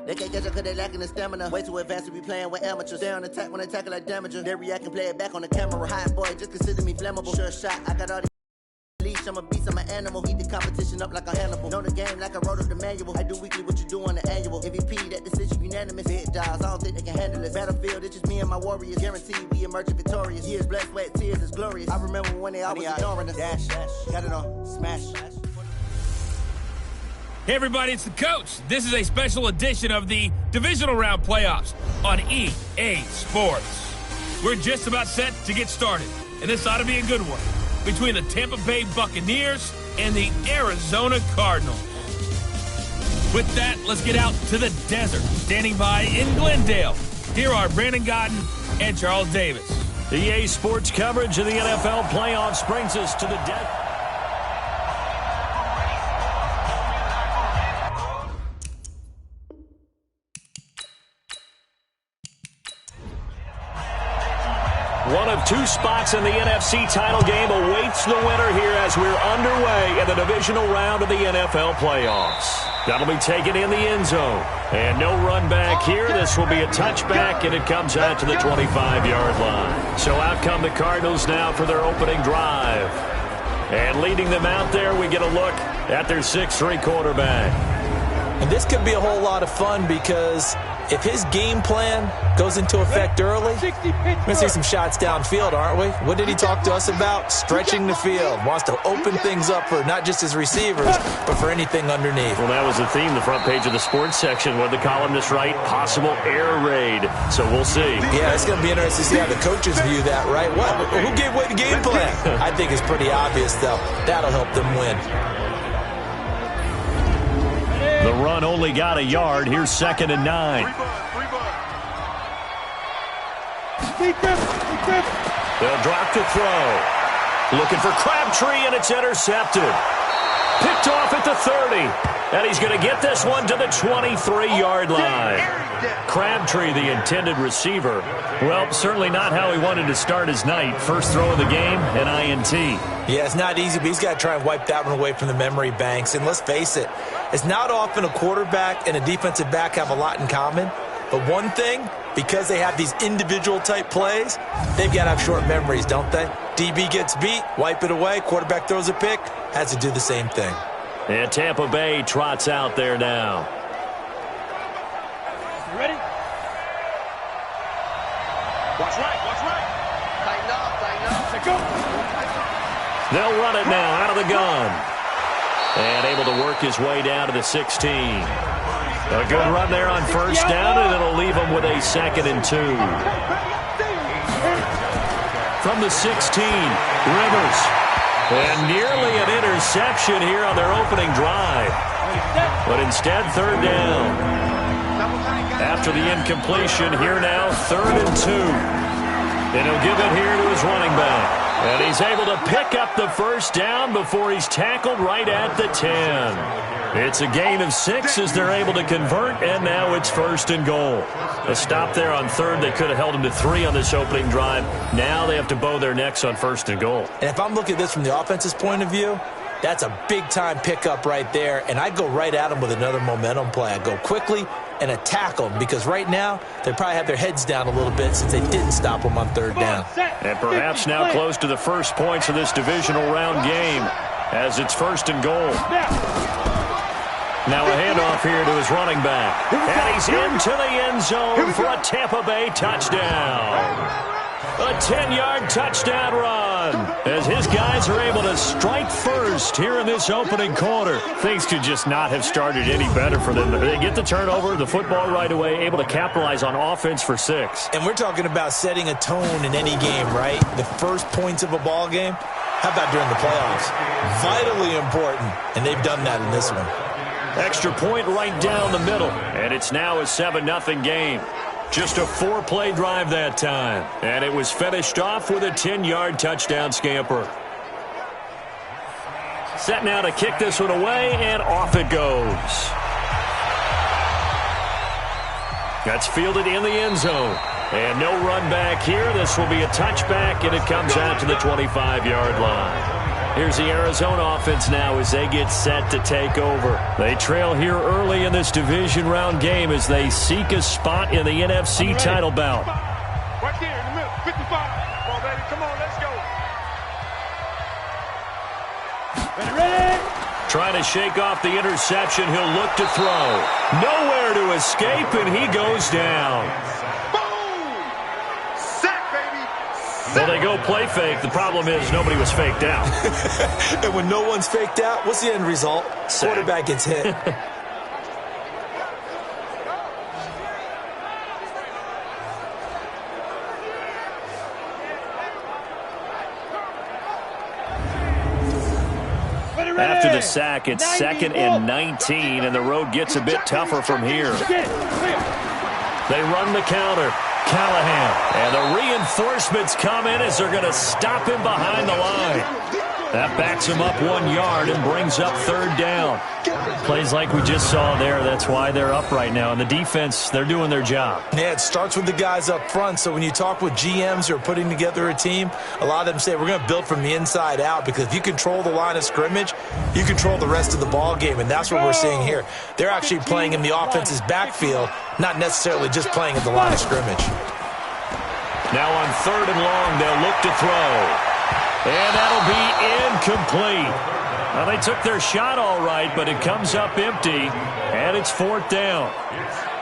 They can't catch up cause they lacking the stamina. Way too advanced to be playing with amateurs. They on attack when they tackle like damager. They react and play it back on the camera. Hot boy, just consider me flammable. Sure shot, I got all the leash, I'm a beast, I'm an animal. Eat the competition up like a Hannibal. Know the game like I wrote up the manual. I do weekly what you do on the annual. MVP, that decision unanimous. Big dogs, I don't think they can handle it. Battlefield, it's just me and my warriors. Guaranteed we emerge victorious. Years, blood, sweat, tears, is glorious. I remember when they always ignoring us. Dash, got it on, smash. Hey everybody, it's the coach. This is a special edition of the Divisional Round Playoffs on EA Sports. We're just about set to get started, and this ought to be a good one, between the Tampa Bay Buccaneers and the Arizona Cardinals. With that, let's get out to the desert. Standing by in Glendale, here are Brandon Godden and Charles Davis. EA Sports coverage of the NFL playoffs brings us to the desert. One of two spots in the NFC title game awaits the winner here as we're underway in the divisional round of the NFL playoffs. That'll be taken in the end zone. And no run back here. This will be a touchback, and it comes out to the 25-yard line. So out come the Cardinals now for their opening drive. And leading them out there, we get a look at their 6'3" quarterback. And this could be a whole lot of fun because if his game plan goes into effect early, we're going to see some shots downfield, aren't we? What did he talk to us about? Stretching the field. Wants to open things up for not just his receivers, but for anything underneath. Well, that was the theme, the front page of the sports section, where the columnists write possible air raid. So we'll see. Yeah, it's going to be interesting to see how the coaches view that, right? What? Who gave away the game plan? I think it's pretty obvious, though. That'll help them win. The run only got a yard. Here's 2nd and 9. They'll drop to throw. Looking for Crabtree, and it's intercepted. Picked off at the 30. And he's going to get this one to the 23-yard line. Crabtree, the intended receiver. Well, certainly not how he wanted to start his night. First throw of the game, an INT. Yeah, it's not easy, but he's got to try and wipe that one away from the memory banks. And let's face it, it's not often a quarterback and a defensive back have a lot in common. But one thing, because they have these individual type plays, they've got to have short memories, don't they? DB gets beat, wipe it away, quarterback throws a pick, has to do the same thing. And Tampa Bay trots out there now. You ready? Watch right, watch right. Tighten up. Let go. They'll run it now out of the gun. And able to work his way down to the 16. A good run there on first down, and it'll leave him with a 2nd and 2. From the 16, Rivers. And nearly an interception here on their opening drive. But instead, 3rd down. After the incompletion, here now, 3rd and 2. And he'll give it here to his running back. And he's able to pick up the first down before he's tackled right at the 10. It's a gain of 6 as they're able to convert, and now it's 1st and goal. A stop there on 3rd. They could have held him to 3 on this opening drive. Now they have to bow their necks on 1st and goal. And if I'm looking at this from the offense's point of view, that's a big-time pickup right there, and I'd go right at him with another momentum play. I'd go quickly and attack them, because right now they probably have their heads down a little bit since they didn't stop them on 3rd down. And perhaps now close to the first points of this divisional round game as it's 1st and goal. Now a handoff here to his running back. And he's into the end zone for a Tampa Bay touchdown. A 10-yard touchdown run as his guys are able to strike first here in this opening quarter. Things could just not have started any better for them. They get the turnover, the football right away, able to capitalize on offense for 6. And we're talking about setting a tone in any game, right? The first points of a ball game. How about during the playoffs? Vitally important, and they've done that in this one. Extra point right down the middle, and it's now a 7-0 game. Just a 4-play drive that time, and it was finished off with a 10-yard touchdown scamper. Set now to kick this one away, and off it goes. That's fielded in the end zone. And no run back here. This will be a touchback, and it comes out to the 25-yard line. Here's the Arizona offense now as they get set to take over. They trail here early in this division round game as they seek a spot in the NFC title bout. Right there in the middle, 55. Come on, baby. Come on, let's go. Ready? Trying to shake off the interception. He'll look to throw. Nowhere to escape, and he goes down. Boom! Sack, baby. Well, they go play fake. The problem is nobody was faked out. And when no one's faked out, what's the end result? Sack. Quarterback gets hit. After the sack, it's 2nd and 19, and the road gets a bit tougher from here. They run the counter. Callahan. And the reinforcements come in as they're going to stop him behind the line. That backs him up 1 yard and brings up 3rd down. Plays like we just saw there. That's why they're up right now. And the defense, they're doing their job. Yeah, it starts with the guys up front. So when you talk with GMs who are putting together a team, a lot of them say we're going to build from the inside out, because if you control the line of scrimmage, you control the rest of the ball game. And that's what we're seeing here. They're actually playing in the offense's backfield, not necessarily just playing at the line of scrimmage. Now on 3rd and long, they'll look to throw. And that'll be incomplete. Well, they took their shot all right, but it comes up empty, and it's 4th down.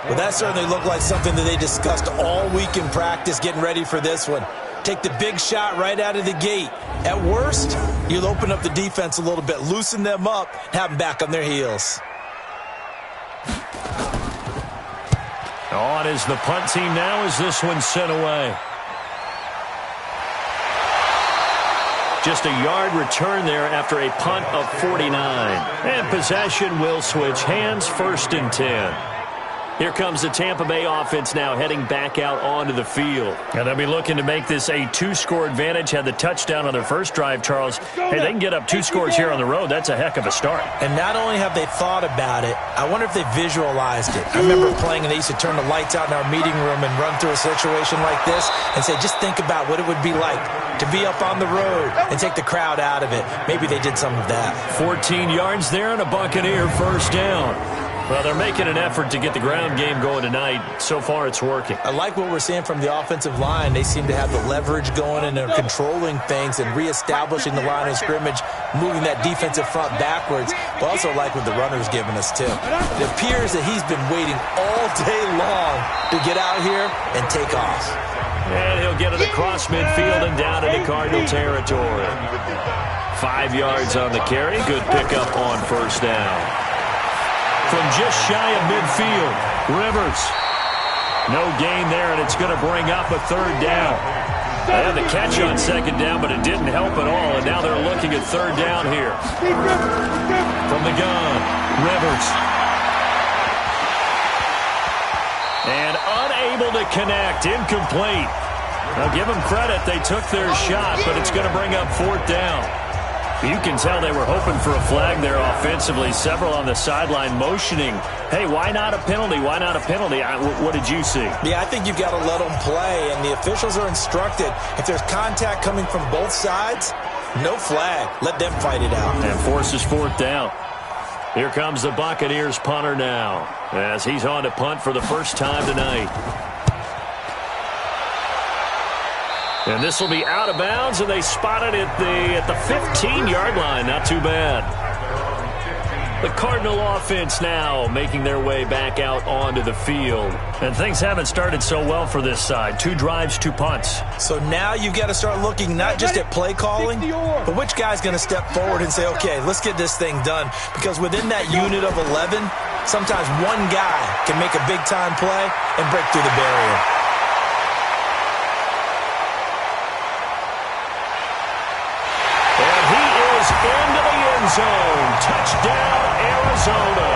Well, that certainly looked like something that they discussed all week in practice, getting ready for this one. Take the big shot right out of the gate. At worst, you'll open up the defense a little bit, loosen them up, have them back on their heels. On is the punt team now as this one's sent away. Just a yard return there after a punt of 49. And possession will switch hands, 1st and 10. Here comes the Tampa Bay offense now heading back out onto the field. And they'll be looking to make this a 2-score advantage. Had the touchdown on their first drive, Charles. Hey, they can get up 2 scores here on the road. That's a heck of a start. And not only have they thought about it, I wonder if they visualized it. I remember playing, and they used to turn the lights out in our meeting room and run through a situation like this and say, just think about what it would be like to be up on the road and take the crowd out of it. Maybe they did some of that. 14 yards there and a Buccaneer 1st down. Well, they're making an effort to get the ground game going tonight. So far, it's working. I like what we're seeing from the offensive line. They seem to have the leverage going, and they're controlling things and reestablishing the line of scrimmage, moving that defensive front backwards. But also like what the runner's giving us, too. It appears that he's been waiting all day long to get out here and take off. And he'll get it across midfield and down into Cardinal territory. 5 yards on the carry. Good pickup on 1st down. From just shy of midfield, Rivers. No gain there, and it's going to bring up a 3rd down. They had the catch on 2nd down, but it didn't help at all, and now they're looking at 3rd down here. From the gun, Rivers. And unable to connect, incomplete. Now give them credit, they took their shot, but it's going to bring up 4th down. You can tell they were hoping for a flag there offensively. Several on the sideline motioning, hey, why not a penalty? Why not a penalty? What did you see? Yeah, I think you've got to let them play, and the officials are instructed, if there's contact coming from both sides, no flag. Let them fight it out. And forces 4th down. Here comes the Buccaneers punter now, as he's on to punt for the first time tonight. And this will be out of bounds, and they spot it at the 15-yard line. Not too bad. The Cardinal offense now making their way back out onto the field. And things haven't started so well for this side. 2 drives, 2 punts. So now you've got to start looking not just at play calling, but which guy's going to step forward and say, okay, let's get this thing done. Because within that unit of 11, sometimes one guy can make a big-time play and break through the barrier. Into the end zone. Touchdown, Arizona.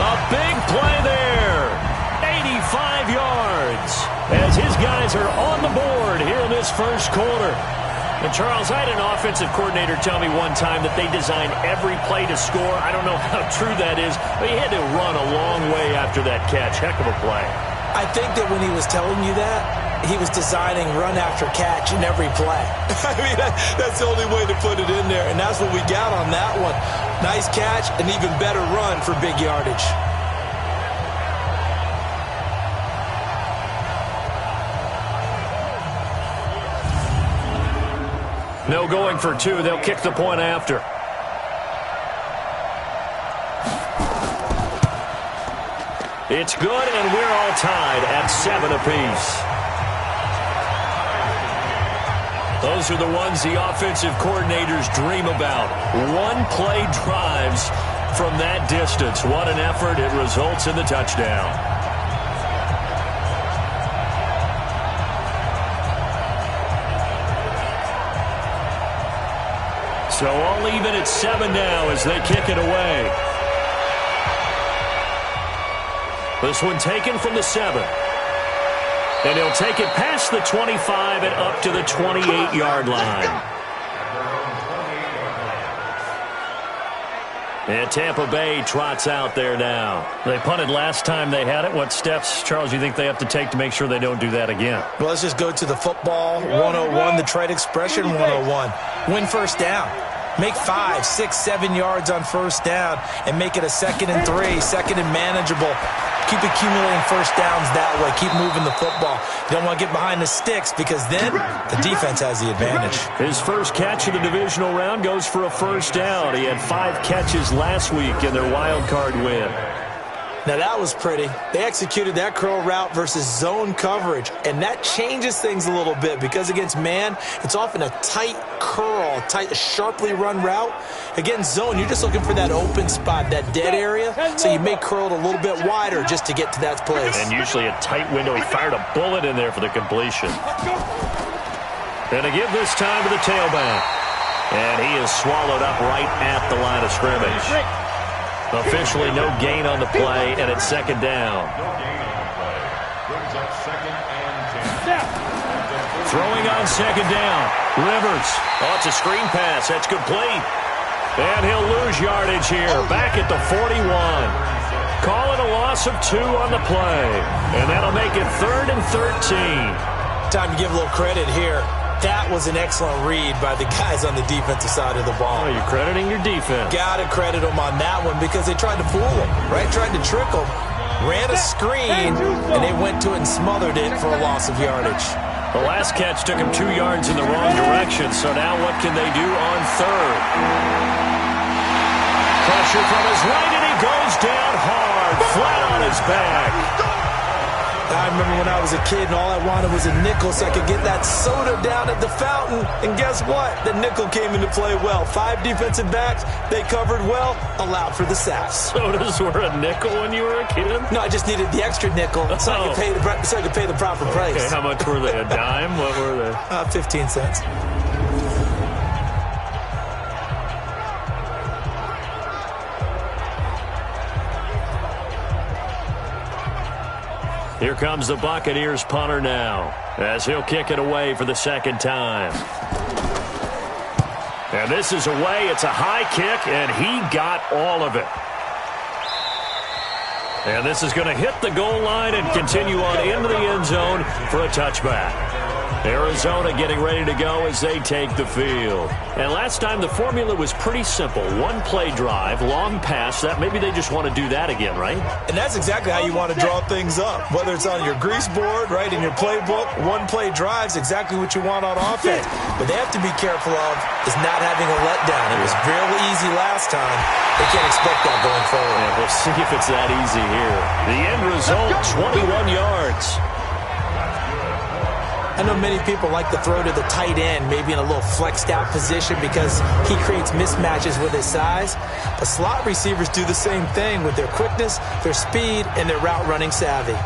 A big play there. 85 yards as his guys are on the board here in this first quarter. And, Charles, I had an offensive coordinator tell me one time that they design every play to score. I don't know how true that is, but he had to run a long way after that catch. Heck of a play. I think that when he was telling you that, he was designing run after catch in every play. I mean, that's the only way to put it in there, and that's what we got on that one. Nice catch, an even better run for big yardage. No going for two. They'll kick the point after. It's good, and we're all tied at 7 apiece. Those are the ones the offensive coordinators dream about. One-play drives from that distance. What an effort. It results in the touchdown. So all even at 7 now as they kick it away. This one taken from the 7. And he'll take it past the 25 and up to the 28-yard line. And Tampa Bay trots out there now. They punted last time they had it. What steps, Charles, you think they have to take to make sure they don't do that again? Well, let's just go to the football 101, the trade expression 101. Win first down. Make 5, 6, 7 yards on first down and make it a 2nd and 3, 2nd and manageable. Keep accumulating first downs that way. Keep moving the football. You don't want to get behind the sticks because then the defense has the advantage. His first catch of the divisional round goes for a first down. He had 5 catches last week in their wild card win. Now, that was pretty. They executed that curl route versus zone coverage, and that changes things a little bit because against man, it's often a tight curl, tight, sharply run route. Against zone, you're just looking for that open spot, that dead area, so you may curl it a little bit wider just to get to that place. And usually a tight window. He fired a bullet in there for the completion. And to give this time to the tailback. And he is swallowed up right at the line of scrimmage. Officially no gain on the play, and it's 2nd down. Throwing on 2nd down. Rivers. Oh, it's a screen pass. That's complete. And he'll lose yardage here. Back at the 41. Call it a loss of 2 on the play. And that'll make it 3rd and 13. Time to give a little credit here. That was an excellent read by the guys on the defensive side of the ball. Oh, you're crediting your defense. Got to credit them on that one because they tried to fool them, right? Tried to trick them. Ran a screen, and they went to it and smothered it for a loss of yardage. The last catch took him 2 yards in the wrong direction, so now what can they do on 3rd? Pressure from his right, and he goes down hard, flat on his back. I remember when I was a kid and all I wanted was a nickel so I could get that soda down at the fountain. And guess what? The nickel came into play well. 5 defensive backs, they covered well, allowed for the sacks. Sodas were a nickel when you were a kid? No, I just needed the extra nickel so I could pay the proper price. Okay, how much were they? A dime? What were they? 15 cents. Here comes the Buccaneers punter now as he'll kick it away for the 2nd time. And this is away. It's a high kick, and he got all of it. And this is going to hit the goal line and continue on into the end zone for a touchback. Arizona getting ready to go as they take the field. And last time the formula was pretty simple. 1-play drive, long pass. That maybe they just want to do that again, right? And that's exactly how you want to draw things up. Whether it's on your grease board, right, in your playbook, 1-play drive's exactly what you want on offense. But they have to be careful of is not having a letdown. It was real easy last time. They can't expect that going forward. Yeah, we'll see if it's that easy here. The end result, 21 yards. I know many people like to throw to the tight end, maybe in a little flexed out position because he creates mismatches with his size. But slot receivers do the same thing with their quickness, their speed, and their route running savvy.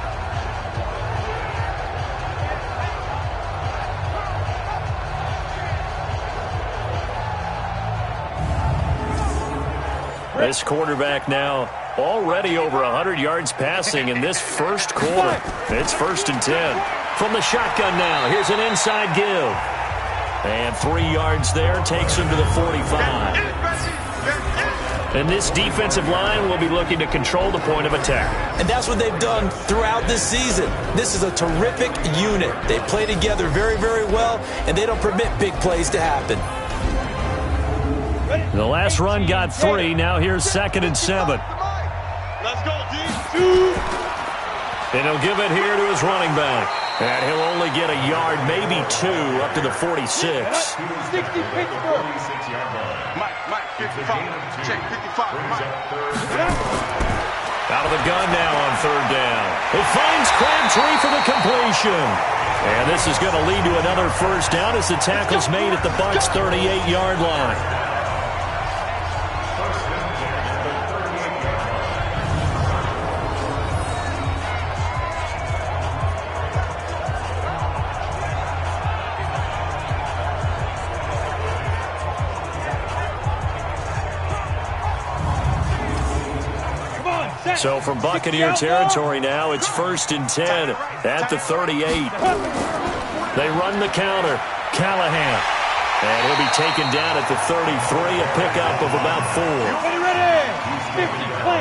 This quarterback now already over 100 yards passing in this first quarter. It's 1st and 10. From the shotgun now, here's an inside give. And 3 yards there takes him to the 45. And this defensive line will be looking to control the point of attack. And that's what they've done throughout this season. This is a terrific unit. They play together very, very well, and they don't permit big plays to happen. The last run got 3. Now here's 2nd and 7. Let's go, D. And he'll give it here to his running back. And he'll only get a yard, maybe 2, up to the 46. 60 Pittsburgh. Mike, 55. Check 55. Out of the gun now on 3rd down. It finds Crabtree for the completion. And this is going to lead to another 1st down as the tackle's made at the Bucs' 38-yard line. So from Buccaneer territory now, it's 1st and 10 at the 38. They run the counter. Callahan. And he'll be taken down at the 33, a pickup of about 4. Ready? 50, play.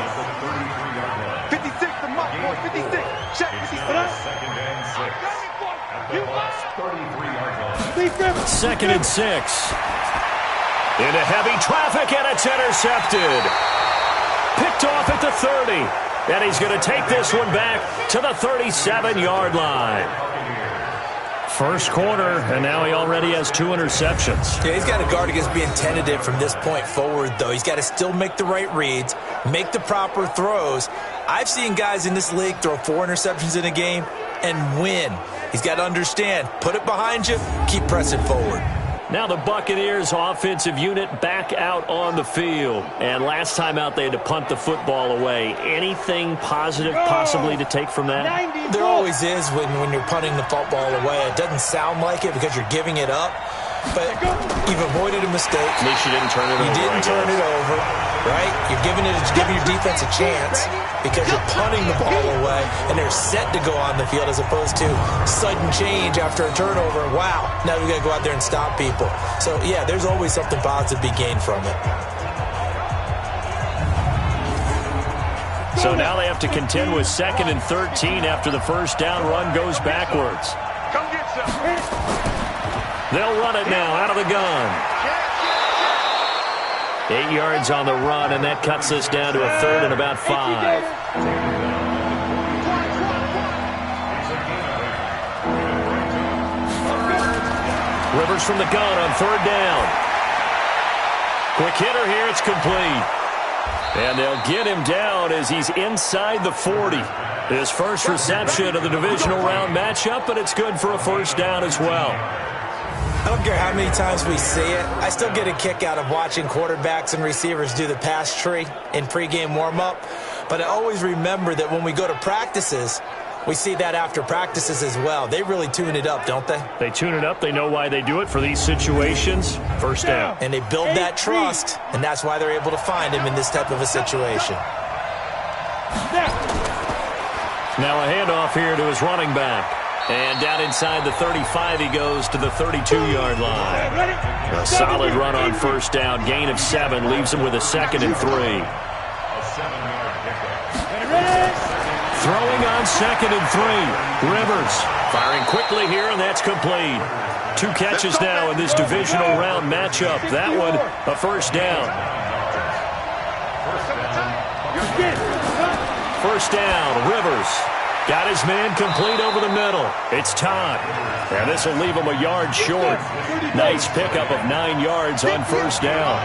56, the mark, boy, 56. Check, 56. 2nd and 6. Into heavy traffic, and it's intercepted. Picked off at the 30. And he's going to take this one back to the 37-yard line. First quarter, and now he already has 2 interceptions. Yeah, he's got to guard against being tentative from this point forward, though. He's got to still make the right reads, make the proper throws. I've seen guys in this league throw 4 interceptions in a game and win. He's got to understand, put it behind you, keep pressing forward. Now the Buccaneers offensive unit back out on the field. And last time out they had to punt the football away. Anything positive possibly to take from that? There always is when you're punting the football away. It doesn't sound like it because you're giving it up. But you've avoided a mistake. At least you didn't turn it over. You didn't turn it over, right? You're giving your defense a chance because you're punting the ball away, and they're set to go on the field as opposed to sudden change after a turnover. Wow, now we got to go out there and stop people. So, yeah, there's always something positive to be gained from it. So now they have to contend with 2nd and 13 after the 1st down run goes backwards. Come get some. They'll run it now out of the gun. 8 yards on the run, and that cuts us down to a 3rd and about 5. Rivers from the gun on 3rd down. Quick hitter here, it's complete. And they'll get him down as he's inside the 40. His first reception of the divisional round matchup, but it's good for a 1st down as well. I don't care how many times we see it. I still get a kick out of watching quarterbacks and receivers do the pass tree in pregame warm-up. But I always remember that when we go to practices, we see that after practices as well. They really tune it up, don't they? They tune it up. They know why they do it for these situations. 1st down. And they build that trust, and that's why they're able to find him in this type of a situation. Now a handoff here to his running back. And down inside the 35, he goes to the 32-yard line. A solid run on 1st down. Gain of 7 leaves him with a 2nd and 3. Throwing on 2nd and 3. Rivers firing quickly here, and that's complete. 2 catches now in this divisional round matchup. That one, a 1st down. 1st down, Rivers. Got his man complete over the middle. It's time. And this will leave him a yard short. Nice pickup of 9 yards on 1st down.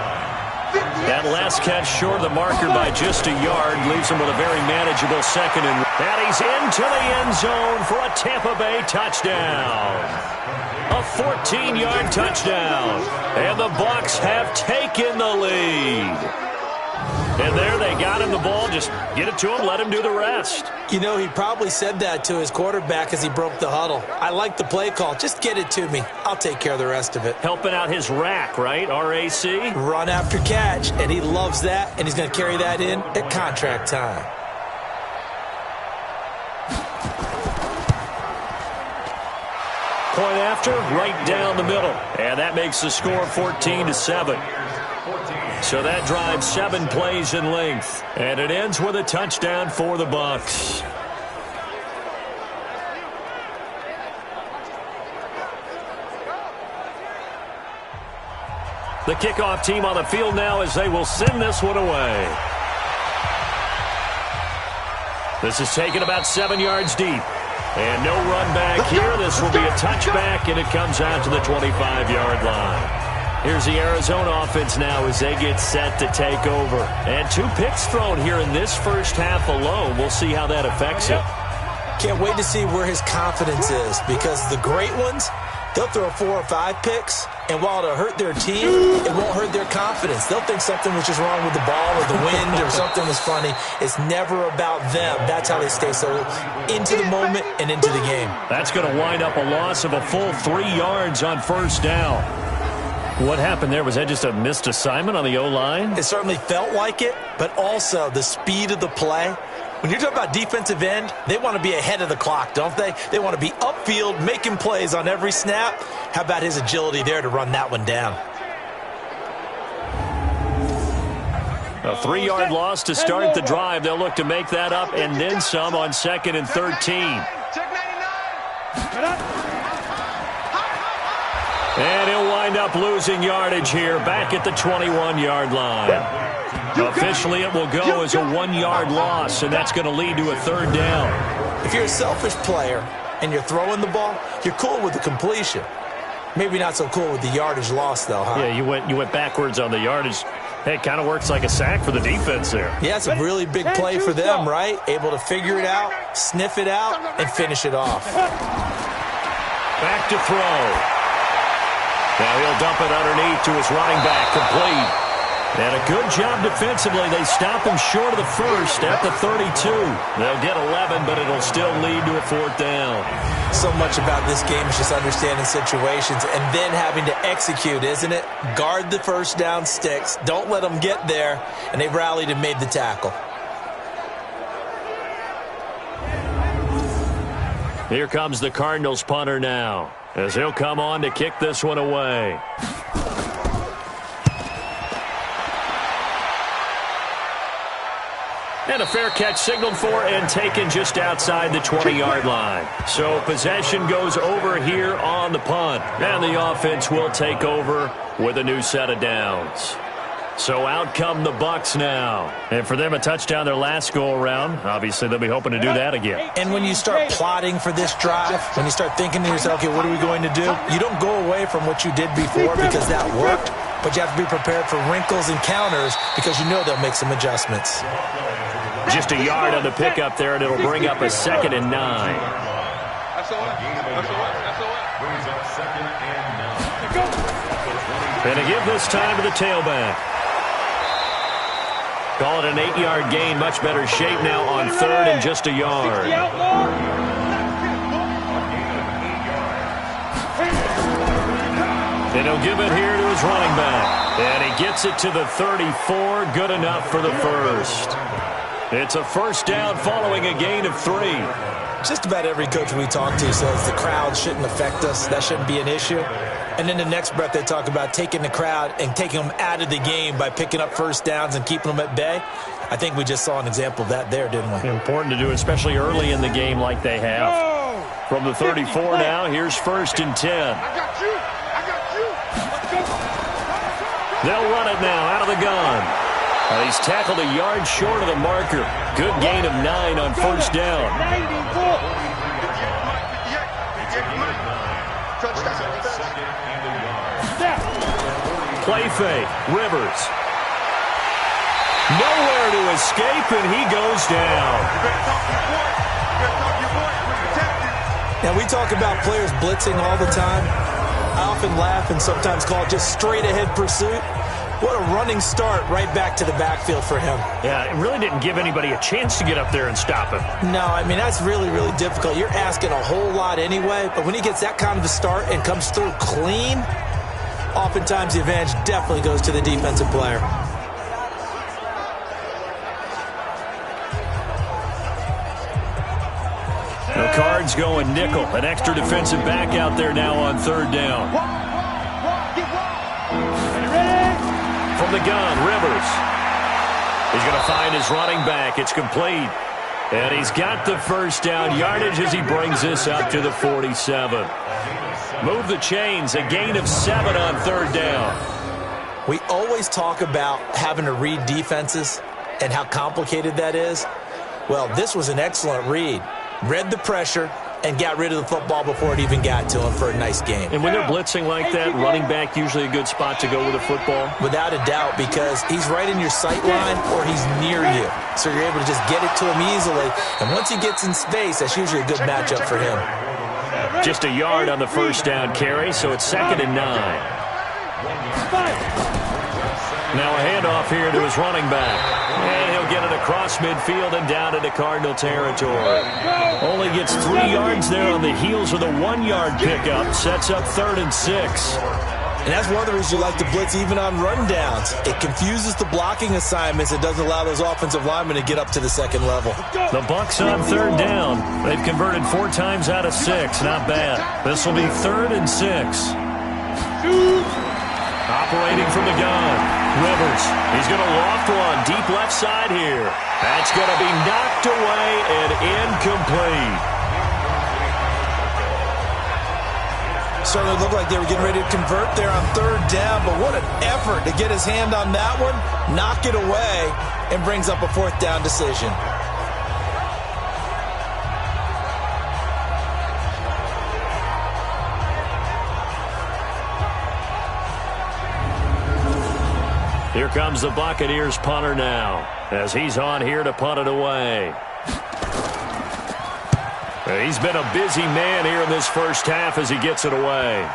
That last catch short of the marker by just a yard leaves him with a very manageable 2nd and he's into the end zone for a Tampa Bay touchdown. A 14-yard touchdown. And the Bucs have taken the lead. And there they got him the ball. Just get it to him, let him do the rest. You know, he probably said that to his quarterback as he broke the huddle. I like the play call. Just get it to me. I'll take care of the rest of it. Helping out his rack, right? R-A-C? Run after catch, and he loves that, and he's going to carry that in at contract time. Point after, right down the middle. And that makes the score 14-7. So that drives 7 plays in length. And it ends with a touchdown for the Bucs. The kickoff team on the field now as they will send this one away. This is taken about 7 yards deep. And no run back here. This will be a touchback, and it comes out to the 25-yard line. Here's the Arizona offense now as they get set to take over. And 2 picks thrown here in this first half alone. We'll see how that affects it. Can't wait to see where his confidence is, because the great ones, they'll throw 4 or 5 picks, and while it'll hurt their team, it won't hurt their confidence. They'll think something was just wrong with the ball or the wind or something was funny. It's never about them. That's how they stay so into the moment and into the game. That's going to wind up a loss of a full 3 yards on first down. What happened there? Was that just a missed assignment on the O-line? It certainly felt like it, but also the speed of the play. When you're talking about defensive end, they want to be ahead of the clock, don't they? They want to be upfield, making plays on every snap. How about his agility there to run that one down? A 3-yard loss to start the drive. They'll look to make that up and then some on 2nd and 13. And he'll wind up losing yardage here back at the 21-yard line. Officially, it will go as a 1-yard loss, and that's going to lead to a 3rd down. If you're a selfish player and you're throwing the ball, you're cool with the completion. Maybe not so cool with the yardage loss, though, huh? Yeah, you went backwards on the yardage. Hey, it kind of works like a sack for the defense there. Yeah, it's a really big play for them, right? Able to figure it out, sniff it out, and finish it off. Back to throw. Now he'll dump it underneath to his running back, complete. And a good job defensively. They stop him short of the first at the 32. They'll get 11, but it'll still lead to a 4th down. So much about this game is just understanding situations and then having to execute, isn't it? Guard the first down sticks. Don't let them get there. And they rallied and made the tackle. Here comes the Cardinals punter now, as he'll come on to kick this one away. And a fair catch signaled for and taken just outside the 20-yard line. So possession goes over here on the punt. And the offense will take over with a new set of downs. So out come the Bucs now. And for them, a touchdown their last go-around. Obviously, they'll be hoping to do that again. And when you start plotting for this drive, when you start thinking to yourself, okay, what are we going to do? You don't go away from what you did before because that worked. But you have to be prepared for wrinkles and counters because you know they'll make some adjustments. Just a yard on the pickup there, and it'll bring up a 2nd and 9. And to give this time to the tailback. Call it an 8-yard gain. Much better shape now on 3rd and just a yard. And he'll give it here to his running back. And he gets it to the 34. Good enough for the first. It's a 1st down following a gain of 3. Just about every coach we talk to says the crowd shouldn't affect us. That shouldn't be an issue. And in the next breath, they talk about taking the crowd and taking them out of the game by picking up 1st downs and keeping them at bay. I think we just saw an example of that there, didn't we? Important to do, especially early in the game like they have. From the 34 now, here's 1st and 10. They'll run it now out of the gun. He's tackled a yard short of the marker. Good gain of 9 on 1st down. Play fake. Rivers. Nowhere to escape, and he goes down. Now, we talk about players blitzing all the time. I often laugh and sometimes call it just straight-ahead pursuit. What a running start right back to the backfield for him. Yeah, it really didn't give anybody a chance to get up there and stop him. No, I mean, that's really, really difficult. You're asking a whole lot anyway, but when he gets that kind of a start and comes through clean, oftentimes the advantage definitely goes to the defensive player. The Cards going nickel. An extra defensive back out there now on 3rd down. from the gun, Rivers. He's going to find his running back. It's complete. And he's got the first down yardage as he brings this up to the 47. Move the chains, a gain of 7 on third down. We always talk about having to read defenses and how complicated that is. Well, this was an excellent read. Read the pressure and got rid of the football before it even got to him for a nice game. And when they're blitzing like that, running back usually a good spot to go with a football? Without a doubt, because he's right in your sight line or he's near you. So you're able to just get it to him easily. And once he gets in space, that's usually a good matchup for him. Just a yard on the first down carry, so it's 2nd and 9. Now a handoff here to his running back. And he'll get it across midfield and down into Cardinal territory. Only gets 3 yards there on the heels of the 1-yard pickup. Sets up 3rd and 6. And that's one of the reasons you like to blitz even on rundowns. It confuses the blocking assignments. It doesn't allow those offensive linemen to get up to the second level. The Bucs on 3rd down. They've converted 4 times out of 6. Not bad. This will be 3rd and 6. Operating from the gun, Rivers. He's going to loft one deep left side here. That's going to be knocked away and incomplete. Certainly looked like they were getting ready to convert there on 3rd down, but what an effort to get his hand on that one, knock it away, and brings up a 4th down decision. Here comes the Buccaneers punter now, as he's on here to punt it away. He's been a busy man here in this first half as he gets it away.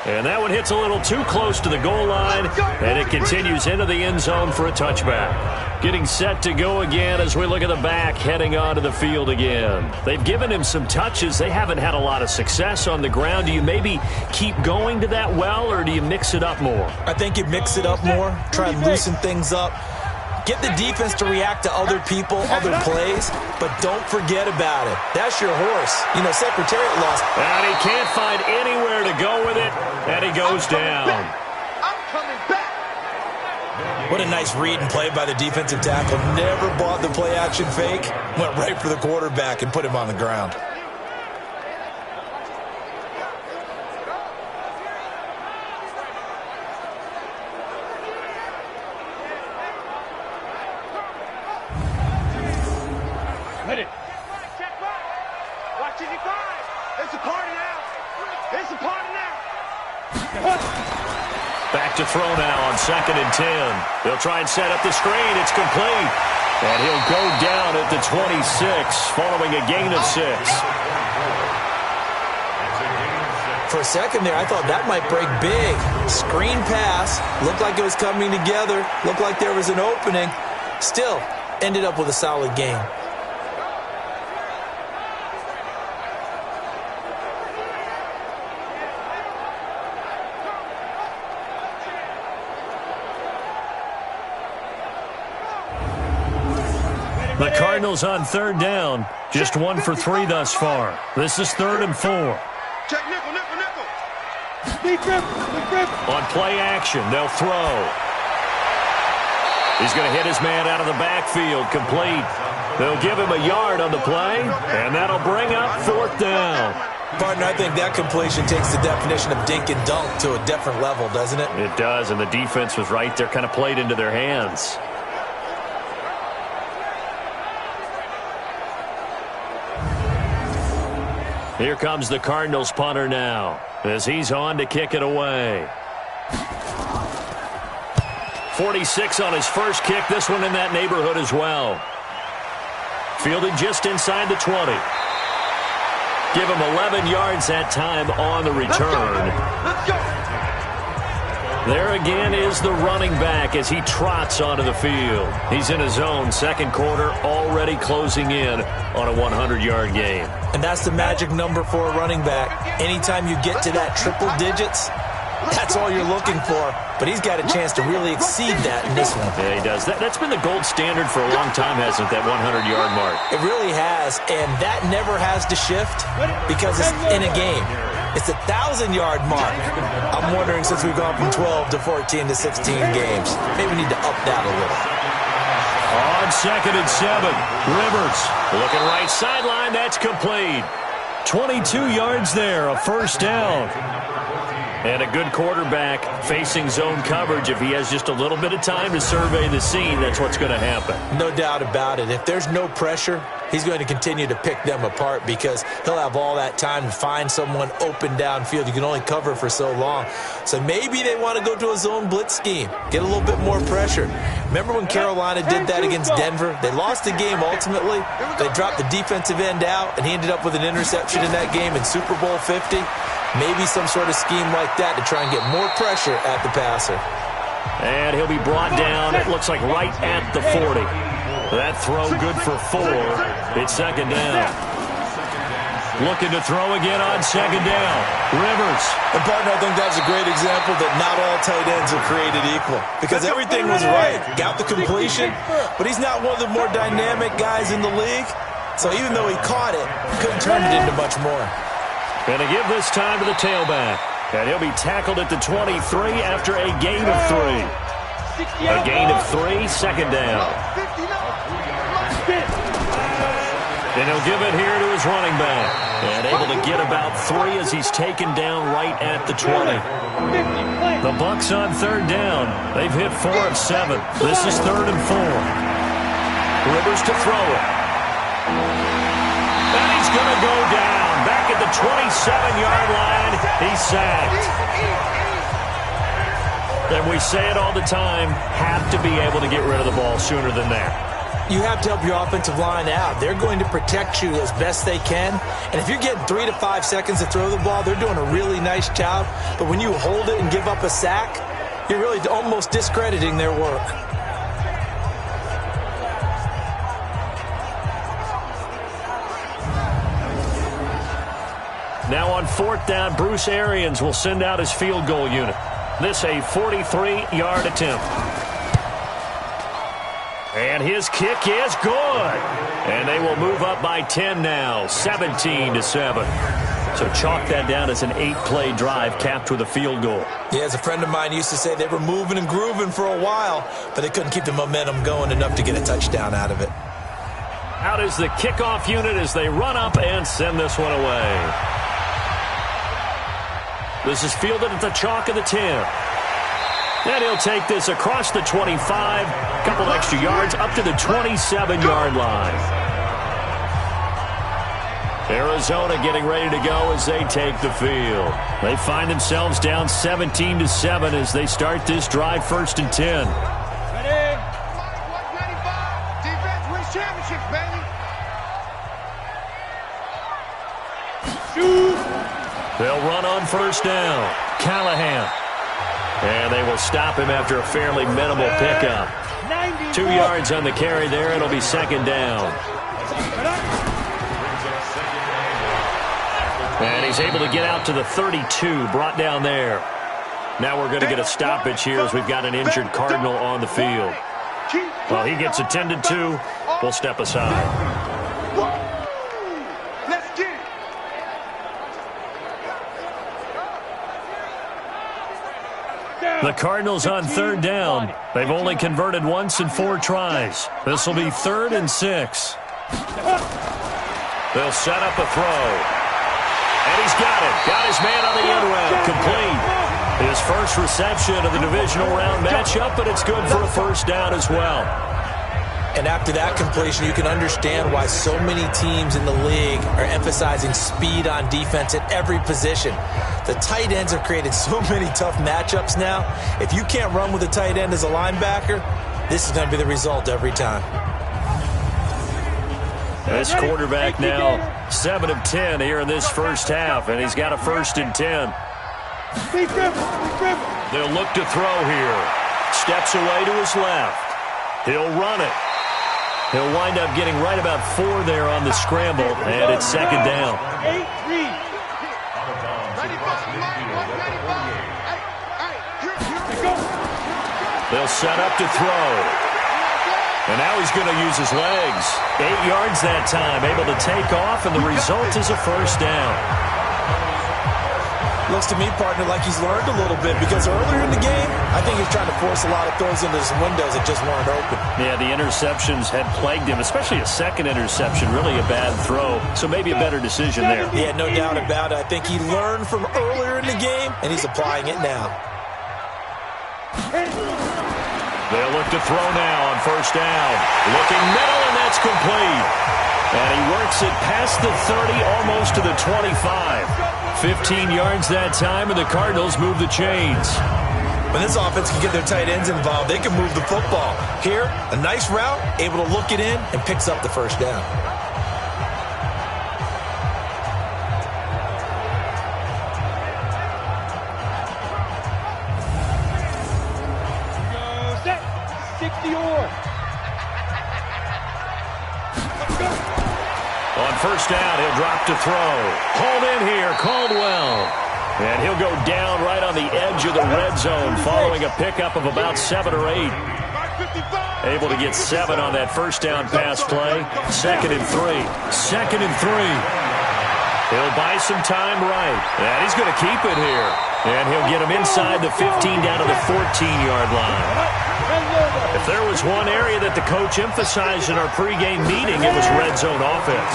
And that one hits a little too close to the goal line, and it continues into the end zone for a touchback. Getting set to go again as we look at the back heading onto the field again. They've given him some touches. They haven't had a lot of success on the ground. Do you maybe keep going to that well, or do you mix it up more? I think you mix it up more, try to loosen things up. Get the defense to react to other people, other plays, but don't forget about it. That's your horse. You know, Secretariat lost. And he can't find anywhere to go with it, and he goes down. I'm coming back. What a nice read and play by the defensive tackle. Never bought the play-action fake. Went right for the quarterback and put him on the ground. Back to throw now on 2nd and 10. They'll try and set up the screen. It's complete. And he'll go down at the 26 following a gain of 6. For a second there, I thought that might break big. Screen pass. Looked like it was coming together. Looked like there was an opening. Still, ended up with a solid game. The Cardinals on 3rd down. Just 1 for 3 thus far. This is 3rd and 4. Check nickel, nickel, nickel. On play action, they'll throw. He's going to hit his man out of the backfield, complete. They'll give him a yard on the play, and that'll bring up 4th down. Partner, I think that completion takes the definition of dink and dunk to a different level, doesn't it? It does, and the defense was right there, kind of played into their hands. Here comes the Cardinals punter now, as he's on to kick it away. 46 on his first kick, this one in that neighborhood as well. Fielded just inside the 20. Give him 11 yards that time on the return. Let's go. There again is the running back as he trots onto the field. He's in his own second quarter, already closing in on a 100-yard game. And that's the magic number for a running back. Anytime you get to that triple digits, that's all you're looking for. But he's got a chance to really exceed that in this one. Yeah, he does. That's been the gold standard for a long time, hasn't it, that 100-yard mark? It really has, and that never has to shift because it's in a game. It's a 1,000-yard mark. I'm wondering, since we've gone from 12 to 14 to 16 games, maybe we need to up that a little. On 2nd and 7, Rivers looking right sideline. That's complete. 22 yards there, a first down. And a good quarterback facing zone coverage. If he has just a little bit of time to survey the scene, that's what's going to happen. No doubt about it. If there's no pressure, he's going to continue to pick them apart because he'll have all that time to find someone open downfield. You can only cover for so long. So maybe they want to go to a zone blitz scheme, get a little bit more pressure. Remember when Carolina did that against Denver? They lost the game ultimately. They dropped the defensive end out, and he ended up with an interception in that game in Super Bowl 50. Maybe some sort of scheme like that to try and get more pressure at the passer. And he'll be brought down, it looks like right at the 40. That throw good for 4. It's 2nd down. Looking to throw again on 2nd down. Rivers. And partner, I think that's a great example that not all tight ends are created equal. Because everything was right. Got the completion, but he's not one of the more dynamic guys in the league. So even though he caught it, couldn't turn it into much more. Going to give this time to the tailback. And he'll be tackled at the 23 after a gain of 3. A gain of 3, 2nd down. And he'll give it here to his running back. And able to get about 3 as he's taken down right at the 20. The Bucs on 3rd down. They've hit 4 of 7. This is 3rd and 4. Rivers to throw it. And he's going to go down. Back at the 27-yard line, he's sacked. And we say it all the time, have to be able to get rid of the ball sooner than that. You have to help your offensive line out. They're going to protect you as best they can. And if you're getting 3 to 5 seconds to throw the ball, they're doing a really nice job. But when you hold it and give up a sack, you're really almost discrediting their work. Now on 4th down, Bruce Arians will send out his field goal unit. This a 43-yard attempt. And his kick is good. And they will move up by 10 now, 17-7. So chalk that down as an 8-play drive capped with a field goal. Yeah, as a friend of mine used to say, they were moving and grooving for a while, but they couldn't keep the momentum going enough to get a touchdown out of it. Out is the kickoff unit as they run up and send this one away. This is fielded at the chalk of the 10. And he'll take this across the 25, couple extra yards up to the 27-yard line. Arizona getting ready to go as they take the field. They find themselves down 17-7 as they start this drive, 1st and 10. Ready? 195. Defense wins championships, baby. Shoot. They'll run on 1st down. Callahan. And they will stop him after a fairly minimal pickup. 2 yards on the carry there. It'll be 2nd down. And he's able to get out to the 32, brought down there. Now we're going to get a stoppage here as we've got an injured Cardinal on the field. Well, he gets attended to. We'll step aside. Let's get it. The Cardinals on 3rd down. They've only converted once in 4 tries. This will be 3rd and 6. They'll set up a throw. And he's got it. Got his man on the end route. Complete. His first reception of the divisional round matchup, but it's good for a 1st down as well. And after that completion, you can understand why so many teams in the league are emphasizing speed on defense at every position. The tight ends have created so many tough matchups now. If you can't run with a tight end as a linebacker, this is going to be the result every time. This quarterback now 7 of 10 here in this first half, and he's got a 1st and 10. They'll look to throw here. Steps away to his left. He'll run it. He'll wind up getting right about 4 there on the scramble, and it's 2nd down. They'll set up to throw. And now he's going to use his legs. 8 yards that time, able to take off, and the result is a 1st down. Looks to me, partner, like he's learned a little bit because earlier in the game, I think he's trying to force a lot of throws into some windows that just weren't open. Yeah, the interceptions had plagued him, especially a second interception, really a bad throw. So maybe a better decision there. Yeah, no doubt about it. I think he learned from earlier in the game, and he's applying it now. They'll look to throw now on first down. Looking middle, and that's complete. And he works it past the 30, almost to the 25. 15 yards that time, and the Cardinals move the chains. When this offense can get their tight ends involved, they can move the football. Here, a nice route, able to look it in, and picks up the first down. Set. 60-yard. On first down, he'll drop to throw. Hold in here, Caldwell. And he'll go down right on the edge of the red zone following a pickup of about 7 or 8. Able to get 7 on that first down pass play. 2nd and 3. 2nd and 3. He'll buy some time right. And he's going to keep it here. And he'll get him inside the 15 down to the 14-yard line. If there was one area that the coach emphasized in our pregame meeting, it was red zone offense.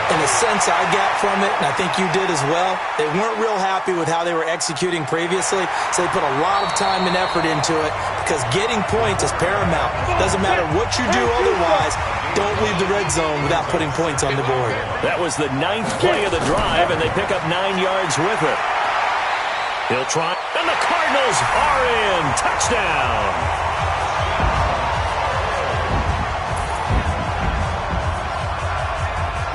In a sense, I got from it, and I think you did as well, they weren't real happy with how they were executing previously, so they put a lot of time and effort into it because getting points is paramount. Doesn't matter what you do otherwise, don't leave the red zone without putting points on the board. That was the 9th play of the drive, and they pick up 9 yards with it. He'll try, and the Cardinals are in. Touchdown.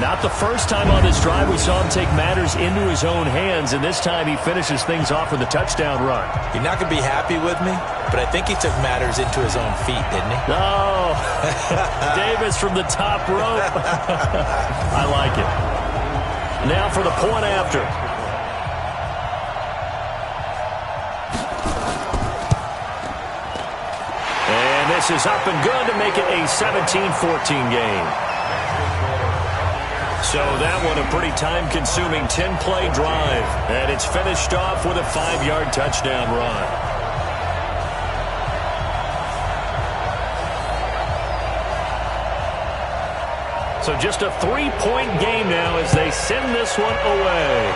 Not the first time on this drive we saw him take matters into his own hands, and this time he finishes things off with a touchdown run. You're not going to be happy with me, but I think he took matters into his own feet, didn't he? Oh, Davis from the top rope. I like it. Now for the point after. And this is up and good to make it a 17-14 game. So that one a pretty time-consuming 10-play drive. And it's finished off with a 5-yard touchdown run. So just a 3-point game now as they send this one away.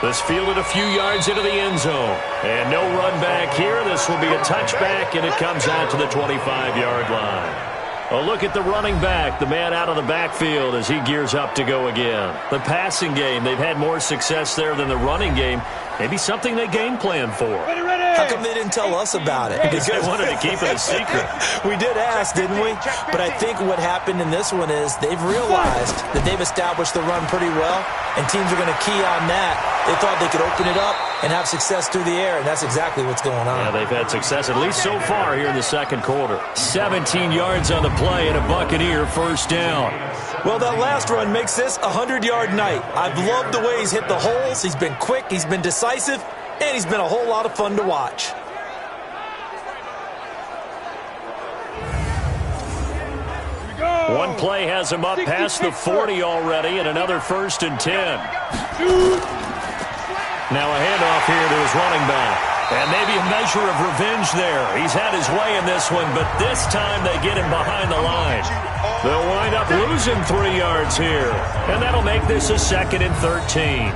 This fielded a few yards into the end zone. And no run back here. This will be a touchback, and it comes out to the 25-yard line. A look at the running back, the man out of the backfield as he gears up to go again. The passing game, they've had more success there than the running game. Maybe something they game plan for. How come they didn't tell us about it? Because they wanted to keep it a secret. We did ask, didn't we? But I think what happened in this one is they've realized that they've established the run pretty well, and teams are going to key on that. They thought they could open it up and have success through the air, and that's exactly what's going on. Yeah, they've had success, at least so far here in the second quarter. 17 yards on the play and a Buccaneer first down. Well, that last run makes this a 100-yard night. I've loved the way he's hit the holes. He's been quick, he's been decisive, and he's been a whole lot of fun to watch. One play has him up past the 40 already, and another 1st and 10. Now a handoff here to his running back. And maybe a measure of revenge there. He's had his way in this one, but this time they get him behind the line. They'll wind up losing 3 yards here. And that'll make this a 2nd and 13.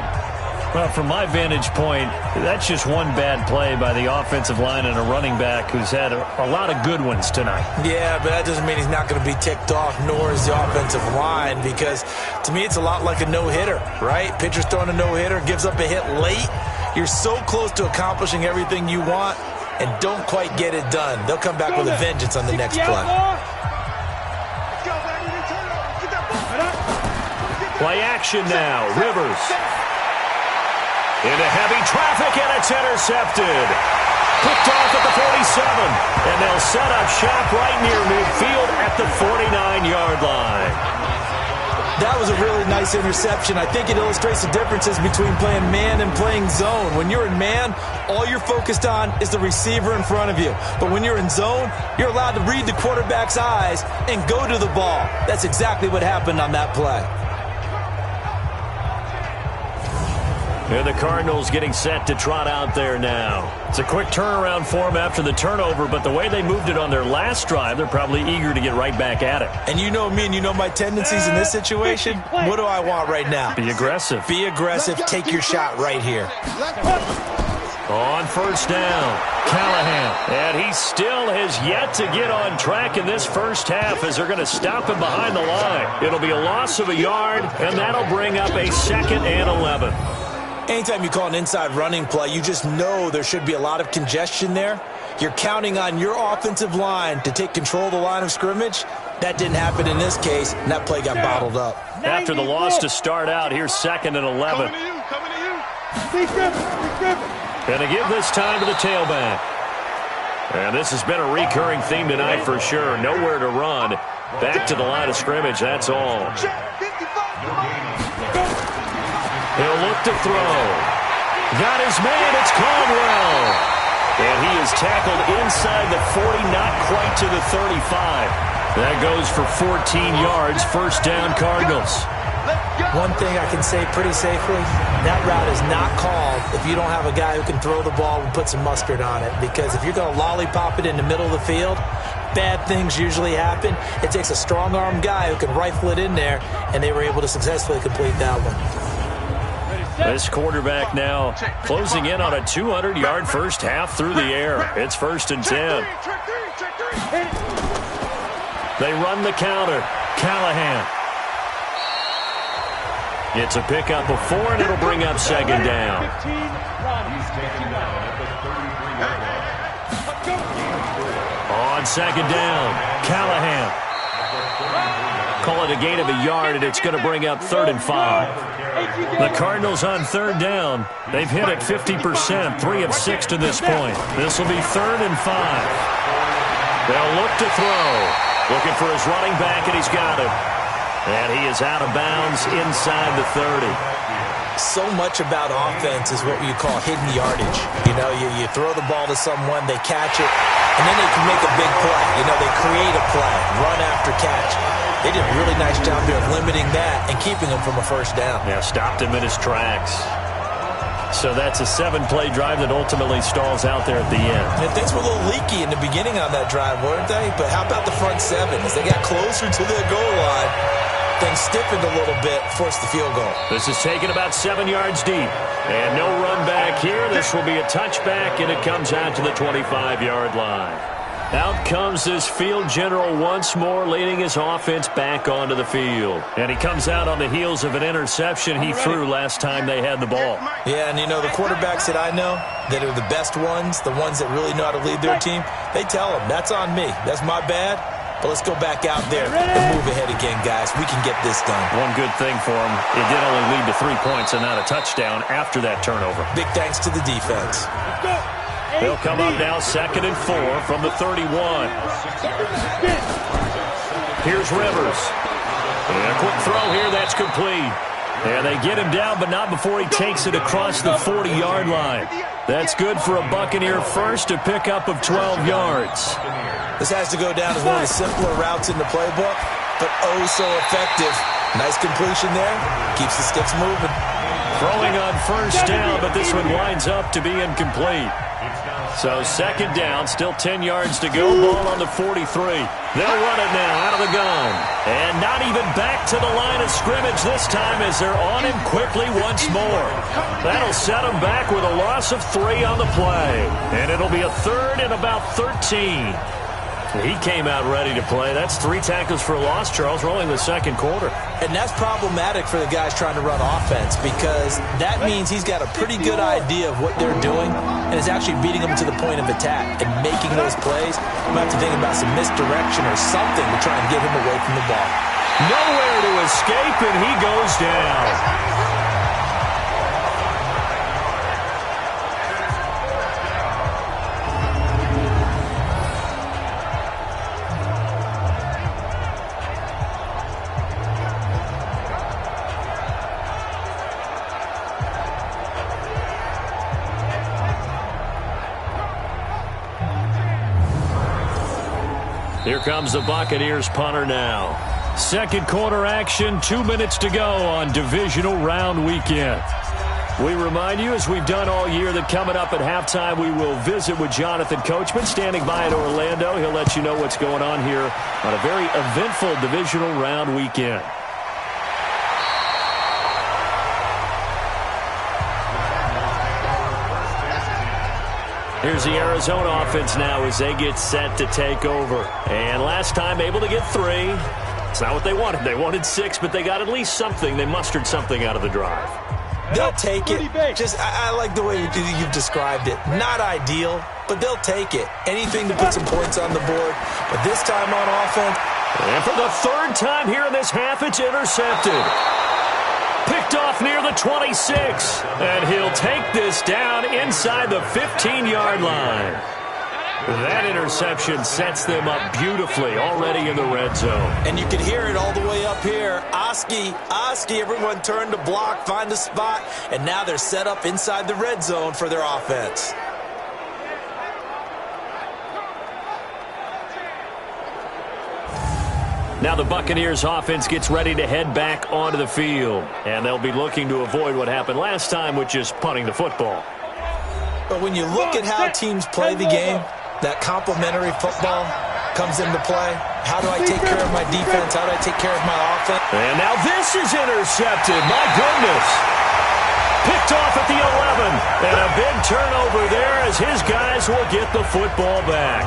Well, from my vantage point, that's just one bad play by the offensive line and a running back who's had a lot of good ones tonight. Yeah, but that doesn't mean he's not going to be ticked off, nor is the offensive line, because to me it's a lot like a no-hitter, right? Pitcher's throwing a no-hitter, gives up a hit late. You're so close to accomplishing everything you want and don't quite get it done. They'll come back with a vengeance on the next play. Play action now. Rivers. Into heavy traffic, and it's intercepted. Picked off at the 47. And they'll set up shop right near midfield at the 49-yard line. That was a really nice interception. I think it illustrates the differences between playing man and playing zone. When you're in man, all you're focused on is the receiver in front of you. But when you're in zone, you're allowed to read the quarterback's eyes and go to the ball. That's exactly what happened on that play. And the Cardinals getting set to trot out there now. It's a quick turnaround for them after the turnover, but the way they moved it on their last drive, they're probably eager to get right back at it. And you know me and you know my tendencies in this situation. What do I want right now? Be aggressive. Be aggressive. Take your shot right here. On first down, Callahan. And he still has yet to get on track in this first half as they're going to stop him behind the line. It'll be a loss of a yard, and that'll bring up a 2nd and 11. Anytime you call an inside running play, you just know there should be a lot of congestion there. You're counting on your offensive line to take control of the line of scrimmage. That didn't happen in this case, and that play got bottled up. After the loss to start out, here's 2nd and 11. And to give this time to the tailback. And this has been a recurring theme tonight for sure. Nowhere to run. Back to the line of scrimmage, that's all. He'll look to throw. Got his man, it's Caldwell. And he is tackled inside the 40, not quite to the 35. That goes for 14 yards, first down Cardinals. One thing I can say pretty safely, that route is not called if you don't have a guy who can throw the ball and put some mustard on it. Because if you're going to lollipop it in the middle of the field, bad things usually happen. It takes a strong-arm guy who can rifle it in there, and they were able to successfully complete that one. This quarterback now closing in on a 200-yard first half through the air. It's 1st and 10. They run the counter. Callahan. It's a pickup of 4, and it'll bring up 2nd down. On 2nd down, Callahan. Call it a gain of a yard, and it's going to bring up 3rd and 5. The Cardinals on 3rd down. They've hit it 50%, 3 of 6 to this point. This will be 3rd and 5. They'll look to throw. Looking for his running back, and he's got him. And he is out of bounds inside the 30. So much about offense is what you call hidden yardage. You know, you throw the ball to someone, they catch it, and then they can make a big play. You know, they create a play, run after catch. They did a really nice job there of limiting that and keeping him from a first down. Yeah, stopped him in his tracks. So that's a 7-play drive that ultimately stalls out there at the end. And things were a little leaky in the beginning on that drive, weren't they? But how about the front 7? As they got closer to the goal line, things stiffened a little bit, forced the field goal. This is taken about 7 yards deep. And no run back here. This will be a touchback, and it comes out to the 25-yard line. Out comes this field general once more, leading his offense back onto the field. And he comes out on the heels of an interception he threw last time they had the ball. Yeah, and you know, the quarterbacks that I know that are the best ones, the ones that really know how to lead their team, they tell them, that's on me. That's my bad. But let's go back out there and move ahead again, guys. We can get this done. One good thing for him, it did only lead to 3 points and not a touchdown after that turnover. Big thanks to the defense. They'll come up now 2nd and 4 from the 31. Here's Rivers. And a quick throw here, that's complete. And they get him down, but not before he takes it across the 40-yard line. That's good for a Buccaneer first, a pickup of 12 yards. This has to go down as one of the simpler routes in the playbook, but oh so effective. Nice completion there. Keeps the sticks moving. Throwing on first down, but this one winds up to be incomplete. So 2nd down, still 10 yards to go. Ball on the 43. They'll run it now out of the gun. And not even back to the line of scrimmage this time as they're on him quickly once more. That'll set him back with a loss of 3 on the play. And it'll be a 3rd and about 13. He came out ready to play. That's 3 tackles for a loss, Charles, rolling the 2nd quarter. And that's problematic for the guys trying to run offense because that means he's got a pretty good idea of what they're doing and is actually beating them to the point of attack and making those plays. You might have to think about some misdirection or something to try and get him away from the ball. Nowhere to escape, and he goes down. Here comes the Buccaneers punter now. 2nd quarter action, 2 minutes to go on divisional round weekend. We remind you, as we've done all year, that coming up at halftime, we will visit with Jonathan Coachman, standing by in Orlando. He'll let you know what's going on here on a very eventful divisional round weekend. Here's the Arizona offense now as they get set to take over. And last time, able to get 3. It's not what they wanted. They wanted 6, but they got at least something. They mustered something out of the drive. They'll take it. I like the way you've described it. Not ideal, but they'll take it. Anything to put some points on the board. But this time on offense. And for the 3rd time here in this half, it's intercepted. Picked off near the 26. And he'll take this down inside the 15-yard line. That interception sets them up beautifully already in the red zone. And you can hear it all the way up here. Oski, everyone turned to block, find a spot, and now they're set up inside the red zone for their offense. Now the Buccaneers offense gets ready to head back onto the field. And they'll be looking to avoid what happened last time, which is punting the football. But when you look at how teams play the game, that complementary football comes into play. How do I take care of my defense? How do I take care of my offense? And now this is intercepted. My goodness. Picked off at the 11. And a big turnover there as his guys will get the football back.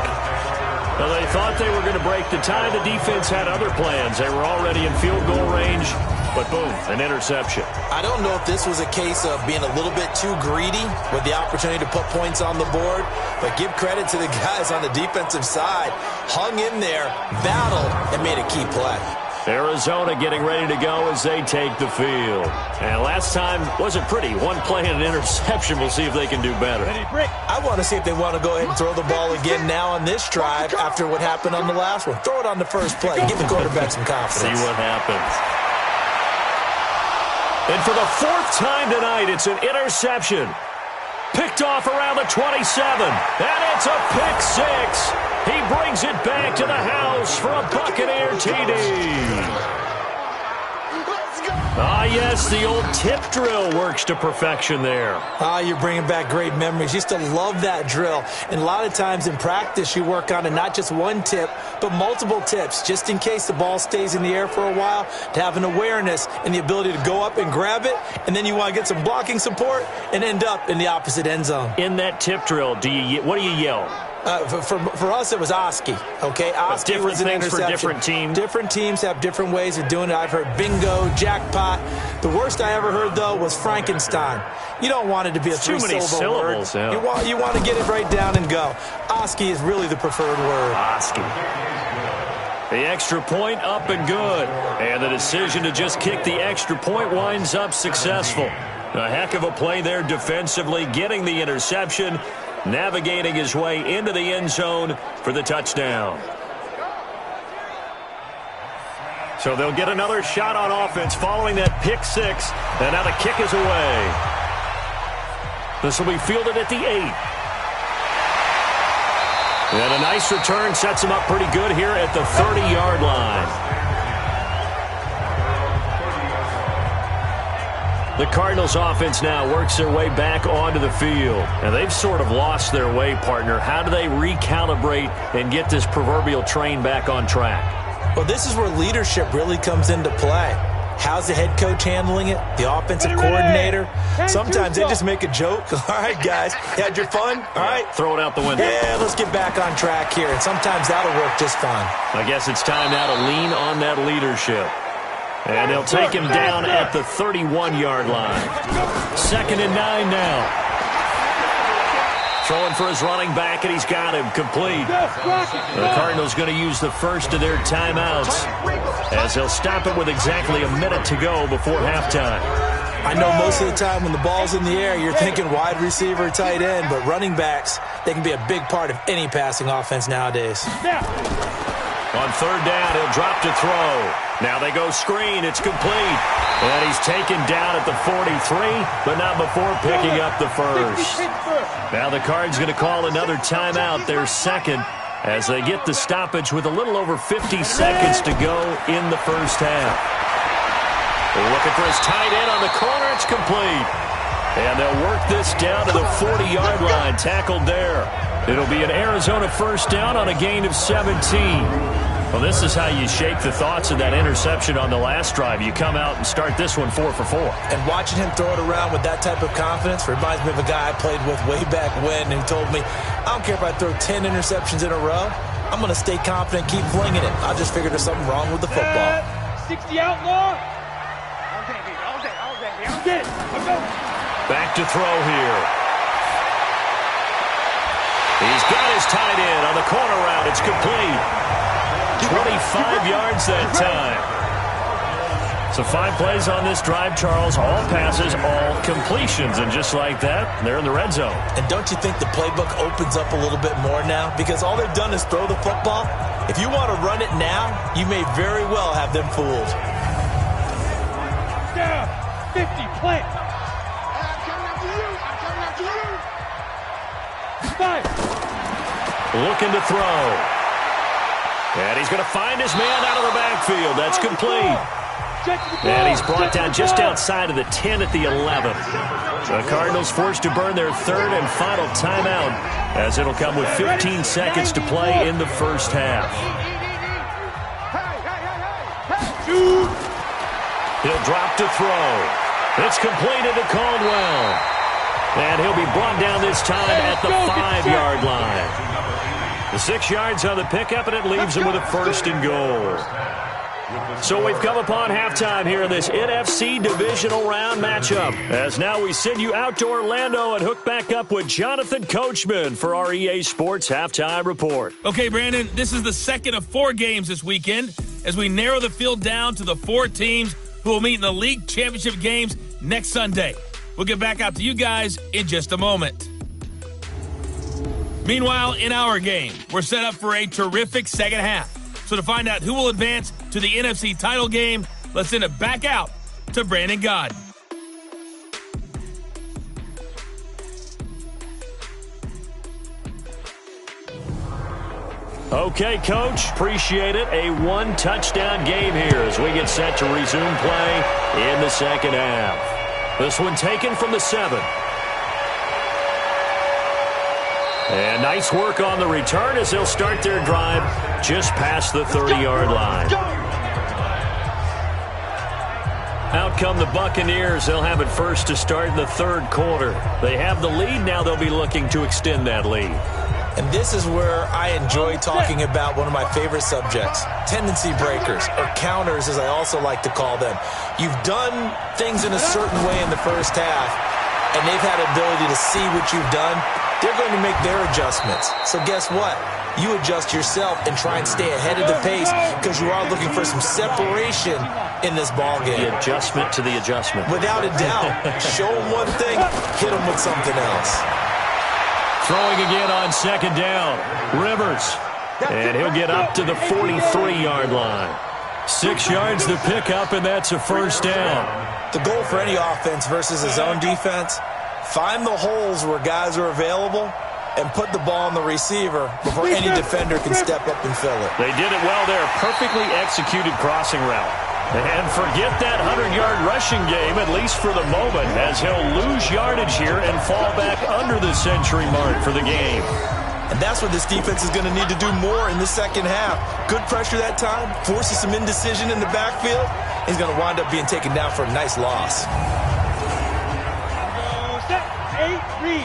Well, they thought they were going to break the tie. The defense had other plans. They were already in field goal range. But boom, an interception. I don't know if this was a case of being a little bit too greedy with the opportunity to put points on the board, but give credit to the guys on the defensive side. Hung in there, battled, and made a key play. Arizona getting ready to go as they take the field. And last time wasn't pretty. One play and an interception. We'll see if they can do better. I want to see if they want to go ahead and throw the ball again now on this drive after what happened on the last one. Throw it on the first play. Give the quarterback some confidence. See what happens. And for the 4th time tonight, it's an interception. Picked off around the 27. And it's a pick 6. He brings it back to the house for a Buccaneer TD. Ah, yes, the old tip drill works to perfection there. Ah, you're bringing back great memories. Used to love that drill. And a lot of times in practice, you work on it, not just one tip, but multiple tips, just in case the ball stays in the air for a while, to have an awareness and the ability to go up and grab it, and then you want to get some blocking support and end up in the opposite end zone. In that tip drill, what do you yell? For us, it was Oski. Okay, Oski was an interception. For different teams. Different teams have different ways of doing it. I've heard bingo, jackpot. The worst I ever heard, though, was Frankenstein. You don't want it to be a three-syllable word. Yeah. You want to get it right down and go. Oski is really the preferred word. Oski. The extra point up and good. And the decision to just kick the extra point winds up successful. A heck of a play there defensively, getting the interception, navigating his way into the end zone for the touchdown. So they'll get another shot on offense following that pick 6. And now the kick is away. This will be fielded at the 8. And a nice return sets him up pretty good here at the 30-yard line. The Cardinals offense now works their way back onto the field. And they've sort of lost their way, partner. How do they recalibrate and get this proverbial train back on track? Well, this is where leadership really comes into play. How's the head coach handling it? The offensive coordinator? Sometimes they just make a joke. All right, guys, you had your fun? All right. Throw it out the window. Yeah, let's get back on track here. And sometimes that'll work just fine. I guess it's time now to lean on that leadership. And they'll take him down at the 31-yard line. 2nd and 9 now. Throwing for his running back, and he's got him complete. The Cardinals going to use the first of their timeouts as they'll stop it with exactly a minute to go before halftime. I know most of the time when the ball's in the air, you're thinking wide receiver, tight end, but running backs, they can be a big part of any passing offense nowadays. On 3rd down, he'll drop to throw. Now they go screen. It's complete. And he's taken down at the 43, but not before picking up the first. Now the Cards going to call another timeout, their second, as they get the stoppage with a little over 50 seconds to go in the first half. They're looking for his tight end on the corner. It's complete. And they'll work this down to the 40-yard line, tackled there. It'll be an Arizona first down on a gain of 17. Well, this is how you shake the thoughts of that interception on the last drive. You come out and start this one 4 for 4. And watching him throw it around with that type of confidence reminds me of a guy I played with way back when who told me, I don't care if I throw 10 interceptions in a row. I'm going to stay confident, keep flinging it. I just figured there's something wrong with the football. 60 outlaw. Back to throw here. He's got his tight end on the corner route. It's complete. 25 yards that time. So 5 plays on this drive, Charles. All passes, all completions. And just like that, they're in the red zone. And don't you think the playbook opens up a little bit more now? Because all they've done is throw the football. If you want to run it now, you may very well have them fooled. Down. 50, play. I'm coming after you. 5. Looking to throw. And he's going to find his man out of the backfield. That's complete. And he's brought down just outside of the 10 at the 11. The Cardinals forced to burn their third and final timeout, as it'll come with 15 seconds to play in the first half. He'll drop to throw. It's completed to Caldwell. And he'll be brought down this time at the 5-yard line. The 6 yards on the pickup, and it leaves him with a first and goal. So we've come upon halftime here in this NFC divisional round matchup. As now we send you out to Orlando and hook back up with Jonathan Coachman for our EA Sports Halftime Report. Okay, Brandon, this is the second of 4 games this weekend as we narrow the field down to the 4 teams who will meet in the league championship games next Sunday. We'll get back out to you guys in just a moment. Meanwhile, in our game, we're set up for a terrific second half. So to find out who will advance to the NFC title game, let's send it back out to Brandon Gaudin. Okay, Coach, appreciate it. A 1-touchdown game here as we get set to resume play in the second half. This one taken from the 7. And nice work on the return as they'll start their drive just past the 30-yard line. Out come the Buccaneers. They'll have it first to start in the third quarter. They have the lead. Now they'll be looking to extend that lead. And this is where I enjoy talking about one of my favorite subjects, tendency breakers, or counters as I also like to call them. You've done things in a certain way in the first half, and they've had ability to see what you've done. They're going to make their adjustments. So guess what? You adjust yourself and try and stay ahead of the pace because you are looking for some separation in this ball game. The adjustment to the adjustment. Without a doubt. Show them one thing, hit them with something else. Throwing again on second down. Rivers. And he'll get up to the 43-yard line. 6 yards to pick up, and that's a first down. The goal for any offense versus a zone defense, find the holes where guys are available and put the ball on the receiver before any defender can step up and fill it. They did it well there. Perfectly executed crossing route. And forget that 100-yard rushing game, at least for the moment, as he'll lose yardage here and fall back under the century mark for the game. And that's what this defense is going to need to do more in the second half. Good pressure that time, forces some indecision in the backfield. He's going to wind up being taken down for a nice loss. Set, 8, read.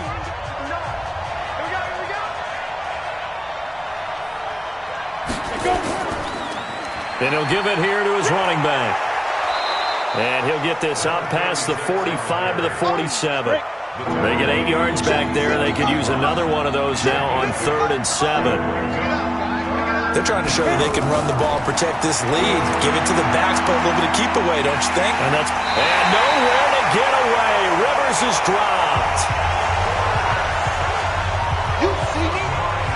And he'll give it here to his running back. And he'll get this up past the 45 to the 47. They get 8 yards back there. They could use another one of those now on 3rd and 7. They're trying to show you they can run the ball, protect this lead, give it to the backs, put a little bit of keep away, don't you think? And nowhere to get away. Rivers is dropped.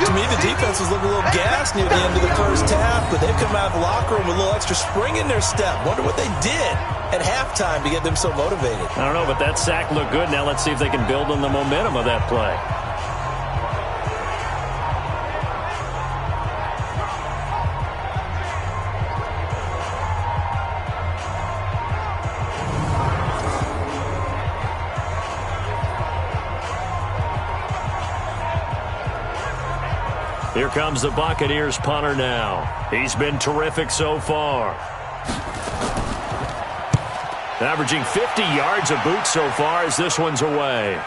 To me, the defense was looking a little gassed near the end of the first half, but they've come out of the locker room with a little extra spring in their step. Wonder what they did at halftime to get them so motivated. I don't know, but that sack looked good. Now let's see if they can build on the momentum of that play. Here comes the Buccaneers punter now. He's been terrific so far. Averaging 50 yards a boot so far as this one's away.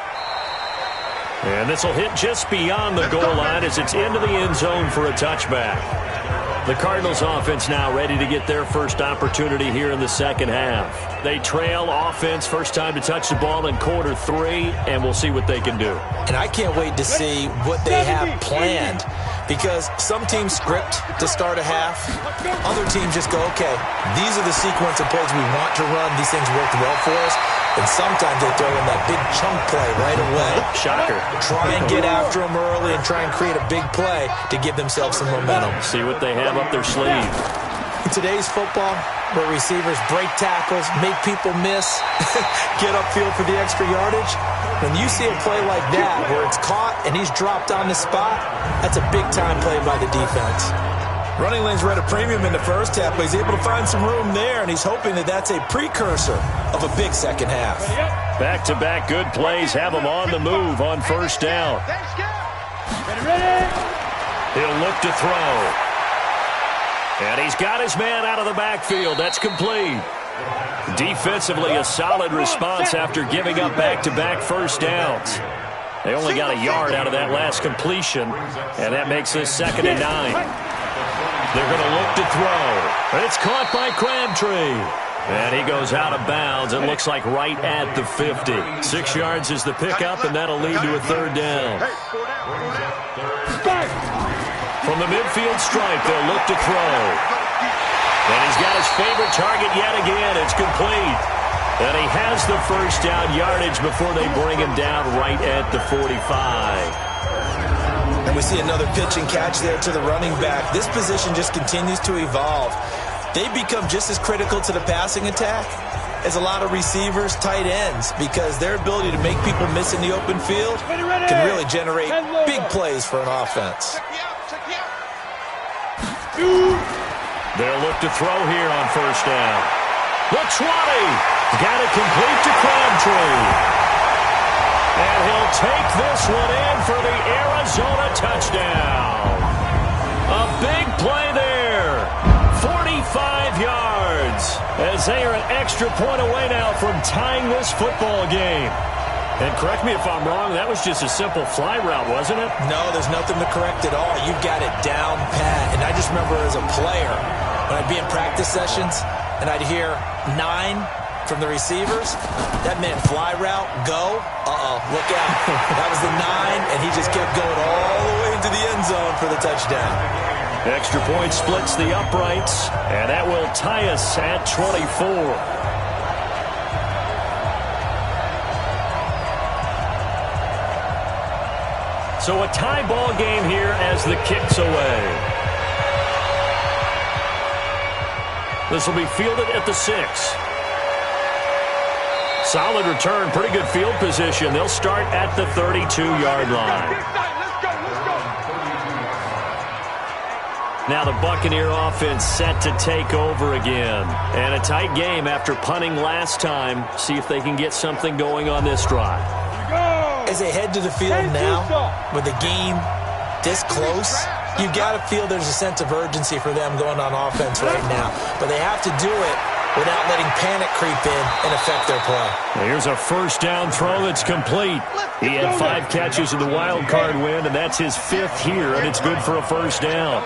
And this will hit just beyond the goal line as it's into the end zone for a touchback. The Cardinals offense now ready to get their first opportunity here in the second half. They trail offense first time to touch the ball in quarter 3, and we'll see what they can do. And I can't wait to see what they have planned, because some teams script to start a half. Other teams just go, okay, these are the sequence of plays we want to run. These things worked well for us. And sometimes they throw in that big chunk play right away. Shocker. Try and get after them early and try and create a big play to give themselves some momentum. See what they have up their sleeve. In today's football, where receivers break tackles, make people miss, get upfield for the extra yardage, when you see a play like that where it's caught and he's dropped on the spot, that's a big-time play by the defense. Running lanes were at a premium in the first half, but he's able to find some room there, and he's hoping that that's a precursor of a big second half. Back-to-back good plays have him on the move on first down. He'll look to throw. And he's got his man out of the backfield. That's complete. Defensively, a solid response after giving up back-to-back first downs. They only got a yard out of that last completion, and that makes this 2nd and 9. They're going to look to throw. It's caught by Crabtree. And he goes out of bounds. It looks like right at the 50. 6 yards is the pickup, and that'll lead to a 3rd down. From the midfield stripe, they'll look to throw. And he's got his favorite target yet again. It's complete. And he has the first down yardage before they bring him down right at the 45. And we see another pitch and catch there to the running back. This position just continues to evolve. They become just as critical to the passing attack as a lot of receivers, tight ends, because their ability to make people miss in the open field can really generate big plays for an offense. They'll look to throw here on first down. The 20. Got it complete to Crabtree. And he'll take this one in for the Arizona touchdown. A big play there. 45 yards. As they are an extra point away now from tying this football game. And correct me if I'm wrong, that was just a simple fly route, wasn't it? No, there's nothing to correct at all. You've got it down pat. And I just remember as a player, when I'd be in practice sessions, and I'd hear 9 from the receivers, that meant fly route, go, look out. That was the 9, and he just kept going all the way into the end zone for the touchdown. Extra point splits the uprights, and that will tie us at 24. So a tie ball game here as the kick's away. This will be fielded at the 6. Solid return, pretty good field position. They'll start at the 32-yard line. Now the Buccaneer offense set to take over again. And a tight game after punting last time. See if they can get something going on this drive. As they head to the field now, with the game this close, you've got to feel there's a sense of urgency for them going on offense right now. But they have to do it without letting panic creep in and affect their play. Well, here's a first down throw that's complete. He had 5 catches in the wild card win, and that's his 5th here, and it's good for a first down.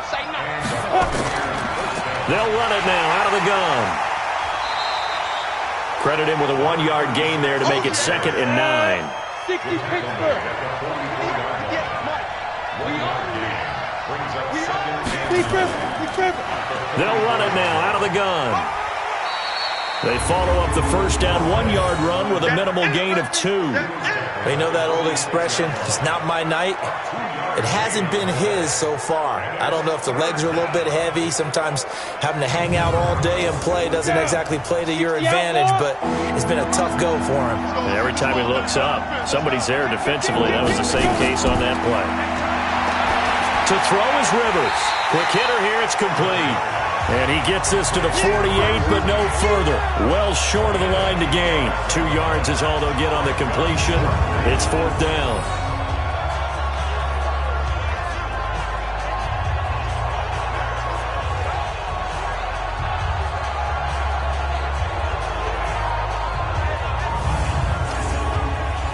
They'll run it now out of the gun. Credit him with a 1-yard gain there to make it 2nd and 9. 60 Pittsburgh. They'll run it now out of the gun. They follow up the first down 1-yard run with a minimal gain of 2. They know that old expression, it's not my night. It hasn't been his so far. I don't know if the legs are a little bit heavy. Sometimes having to hang out all day and play doesn't exactly play to your advantage, but it's been a tough go for him. And every time he looks up, somebody's there defensively. That was the same case on that play. To throw is Rivers. Quick hitter here, it's complete. And he gets this to the 48, but no further. Well short of the line to gain. 2 yards is all they'll get on the completion. It's 4th down.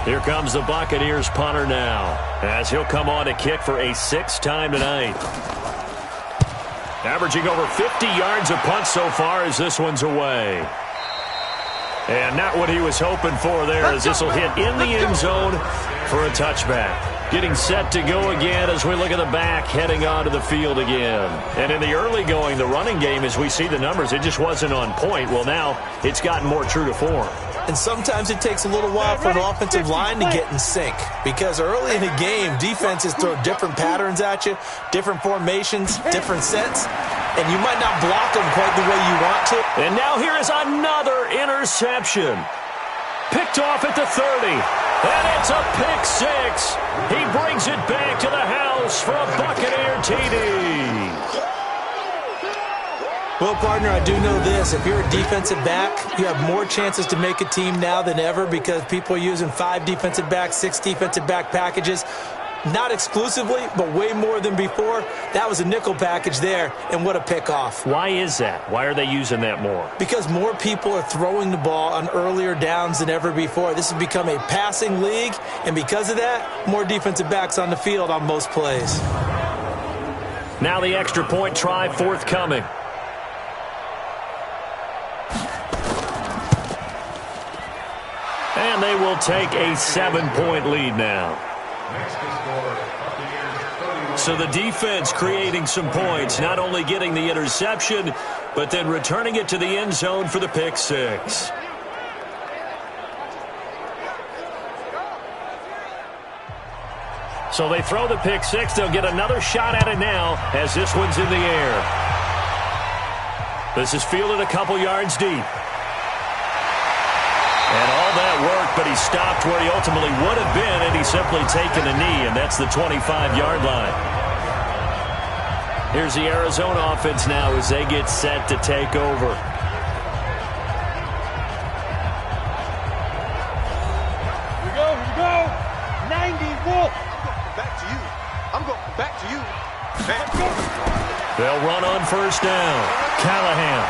Here comes the Buccaneers punter now, as he'll come on to kick for a 6th time tonight. Averaging over 50 yards a punt so far as this one's away. And not what he was hoping for there, as this will hit in the end zone for a touchback. Getting set to go again as we look at the back, heading onto the field again. And in the early going, the running game, as we see the numbers, it just wasn't on point. Well, now it's gotten more true to form. And sometimes it takes a little while for an offensive line to get in sync, because early in the game, defenses throw different patterns at you, different formations, different sets, and you might not block them quite the way you want to. And now here is another interception. Picked off at the 30, and it's a pick 6. He brings it back to the house for a Buccaneer TD. Well, partner, I do know this. If you're a defensive back, you have more chances to make a team now than ever because people are using 5 defensive backs, 6 defensive back packages. Not exclusively, but way more than before. That was a nickel package there, and what a pickoff. Why is that? Why are they using that more? Because more people are throwing the ball on earlier downs than ever before. This has become a passing league, and because of that, more defensive backs on the field on most plays. Now the extra point try forthcoming. And they will take a 7-point lead now. So the defense creating some points, not only getting the interception, but then returning it to the end zone for the pick 6. So they throw the pick 6. They'll get another shot at it now as this one's in the air. This is fielded a couple yards deep. And all that worked, but he stopped where he ultimately would have been, and he's simply taken a knee, and that's the 25-yard line. Here's the Arizona offense now as they get set to take over. Here we go. 90 Wolf. Back to you. I'm going back to you. They'll run on first down. Callahan.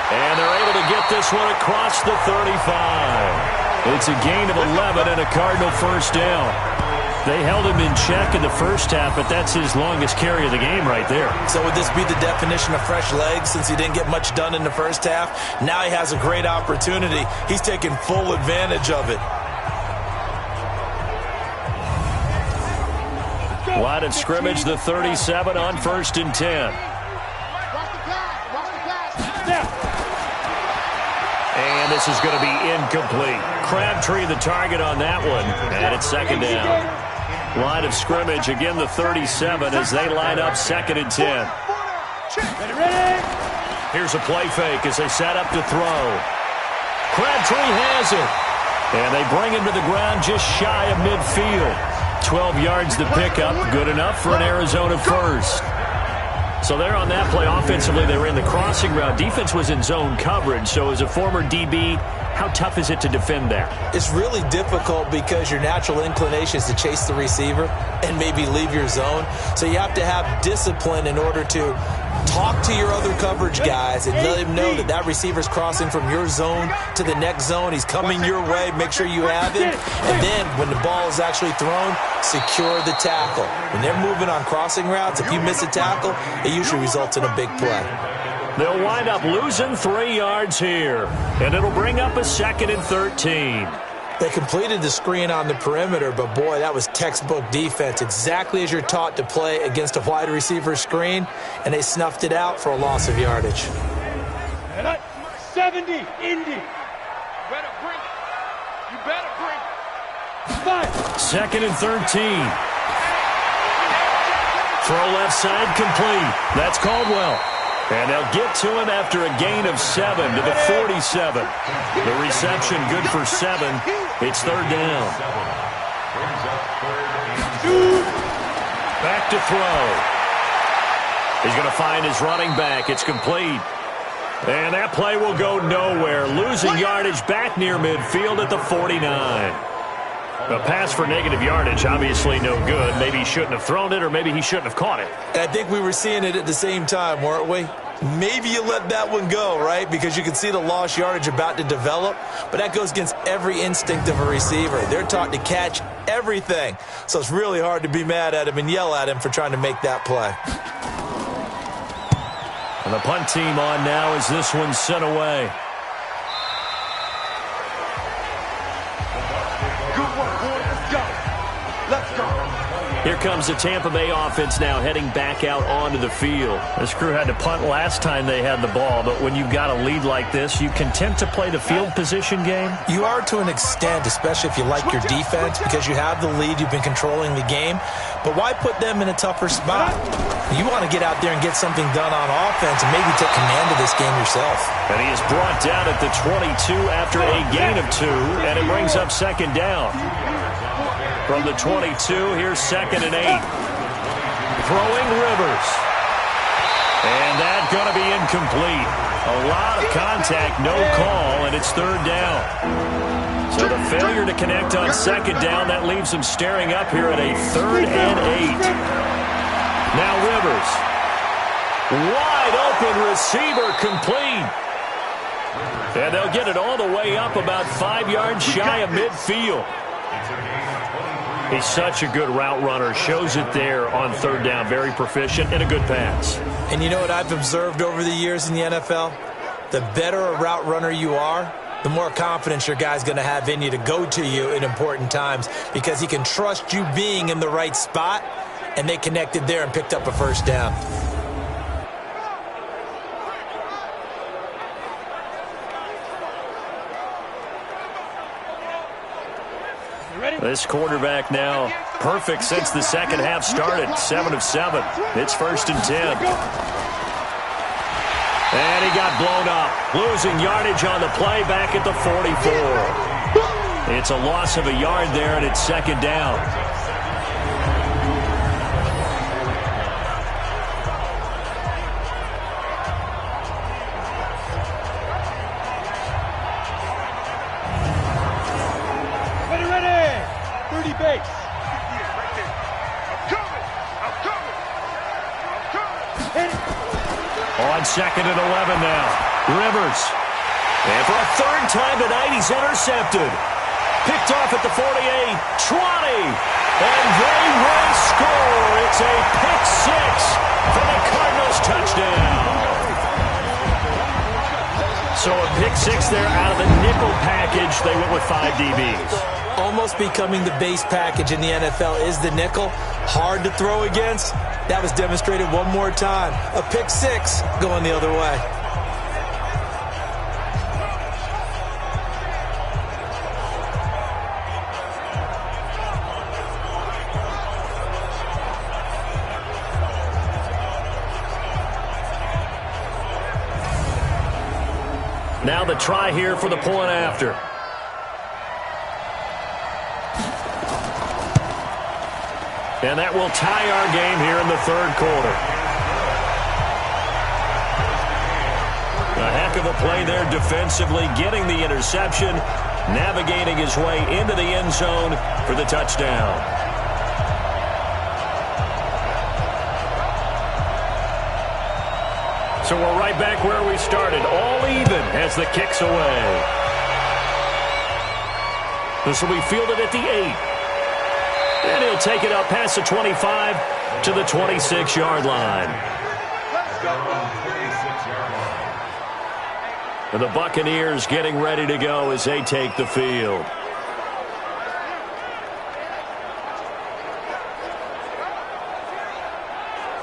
And they're able to get this one across the 35. It's a gain of 11 and a Cardinal first down. They held him in check in the first half, but that's his longest carry of the game right there. So would this be the definition of fresh legs since he didn't get much done in the first half? Now he has a great opportunity. He's taking full advantage of it. Line of scrimmage, the 37 on 1st and 10. And this is going to be incomplete. Crabtree the target on that one, and it's 2nd down. Line of scrimmage, again the 37 as they line up 2nd and 10. Here's a play fake as they set up to throw. Crabtree has it. And they bring him to the ground just shy of midfield. 12 yards to pick up, good enough for an Arizona first. So they're on that play. Offensively, they were in the crossing route. Defense was in zone coverage. So as a former DB, how tough is it to defend that? It's really difficult because your natural inclination is to chase the receiver and maybe leave your zone. So you have to have discipline in order to talk to your other coverage guys and let him know that that receiver's crossing from your zone to the next zone. He's coming your way. Make sure you have him. And then when the ball is actually thrown, secure the tackle. When they're moving on crossing routes, if you miss a tackle, it usually results in a big play. They'll wind up losing 3 yards here, and it'll bring up a 2nd and 13. They completed the screen on the perimeter, but boy, that was textbook defense, exactly as you're taught to play against a wide receiver screen, and they snuffed it out for a loss of yardage. 70, Indy. You better bring. 2nd and 13. Throw left side complete. That's Caldwell. And they'll get to him after a gain of 7 to the 47. The reception good for 7. It's 3rd down. Back to throw. He's going to find his running back. It's complete. And that play will go nowhere. Losing yardage back near midfield at the 49. A pass for negative yardage, obviously no good. Maybe he shouldn't have thrown it, or maybe he shouldn't have caught it. I think we were seeing it at the same time, weren't we? maybe you let that one go, right? Because you can see the lost yardage about to develop, but that goes against every instinct of a receiver. They're taught to catch everything, so it's really hard to be mad at him and yell at him for trying to make that play. And the punt team on now as this one's sent away. Good work, boys. Let's go. Let's go. Here comes the Tampa Bay offense now heading back out onto the field. This crew had to punt last time they had the ball, but when you've got a lead like this, you content to play the field position game? You are to an extent, especially if you like your defense, because you have the lead, you've been controlling the game. But why put them in a tougher spot? You want to get out there and get something done on offense and maybe take command of this game yourself. And he is brought down at the 22 after a gain of 2, and it brings up second down. From the 22, here's 2nd and 8. Throwing Rivers. And that's going to be incomplete. A lot of contact, no call, and it's 3rd down. So the failure to connect on 2nd down, that leaves them staring up here at a 3rd and 8. Now Rivers. Wide open receiver complete. And they'll get it all the way up about 5 yards shy of midfield. He's such a good route runner. Shows it there on 3rd down. Very proficient and a good pass. And you know what I've observed over the years in the NFL? The better a route runner you are, the more confidence your guy's going to have in you to go to you in important times because he can trust you being in the right spot, and they connected there and picked up a 1st down. This quarterback now perfect since the second half started. 7 of 7. It's 1st and 10. And he got blown up. Losing yardage on the play back at the 44. It's a loss of a yard there, and it's 2nd down. On 2nd and 11 now. Rivers. And for a 3rd time tonight, he's intercepted. Picked off at the 48. 20. And they will score. It's a pick 6 for the Cardinals touchdown. So a pick 6 there out of the nickel package. They went with 5 DBs. Almost becoming the base package in the NFL is the nickel. Hard to throw against. That was demonstrated one more time. A pick 6 going the other way. Now the try here for the point after. And that will tie our game here in the 3rd quarter. A heck of a play there defensively, getting the interception, navigating his way into the end zone for the touchdown. So we're right back where we started, all even as the kick's away. This will be fielded at the 8. And he'll take it up past the 25 to the 26-yard line. And the Buccaneers getting ready to go as they take the field.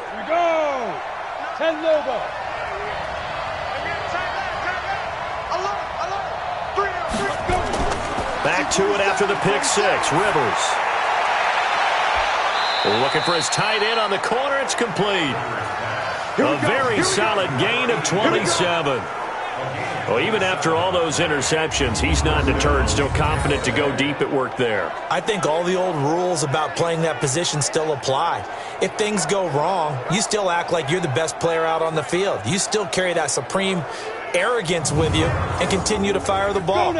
Here we go. 10 logo. Back to it after the pick 6. Rivers. Looking for his tight end on the corner. It's complete. A very solid gain of 27. Well, even after all those interceptions, he's not deterred, still confident to go deep at work there. I think all the old rules about playing that position still apply. If things go wrong, you still act like you're the best player out on the field. You still carry that supreme arrogance with you and continue to fire the ball.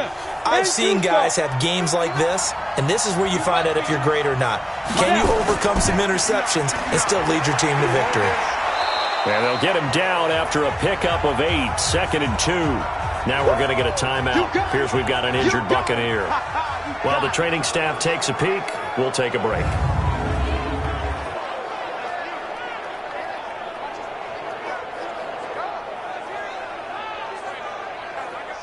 I've seen guys have games like this, and this is where you find out if you're great or not. Can you overcome some interceptions and still lead your team to victory? And they'll get him down after a pickup of 8, 2nd and 2. Now we're going to get a timeout. Appears we've got an injured Buccaneer. While the training staff takes a peek, we'll take a break.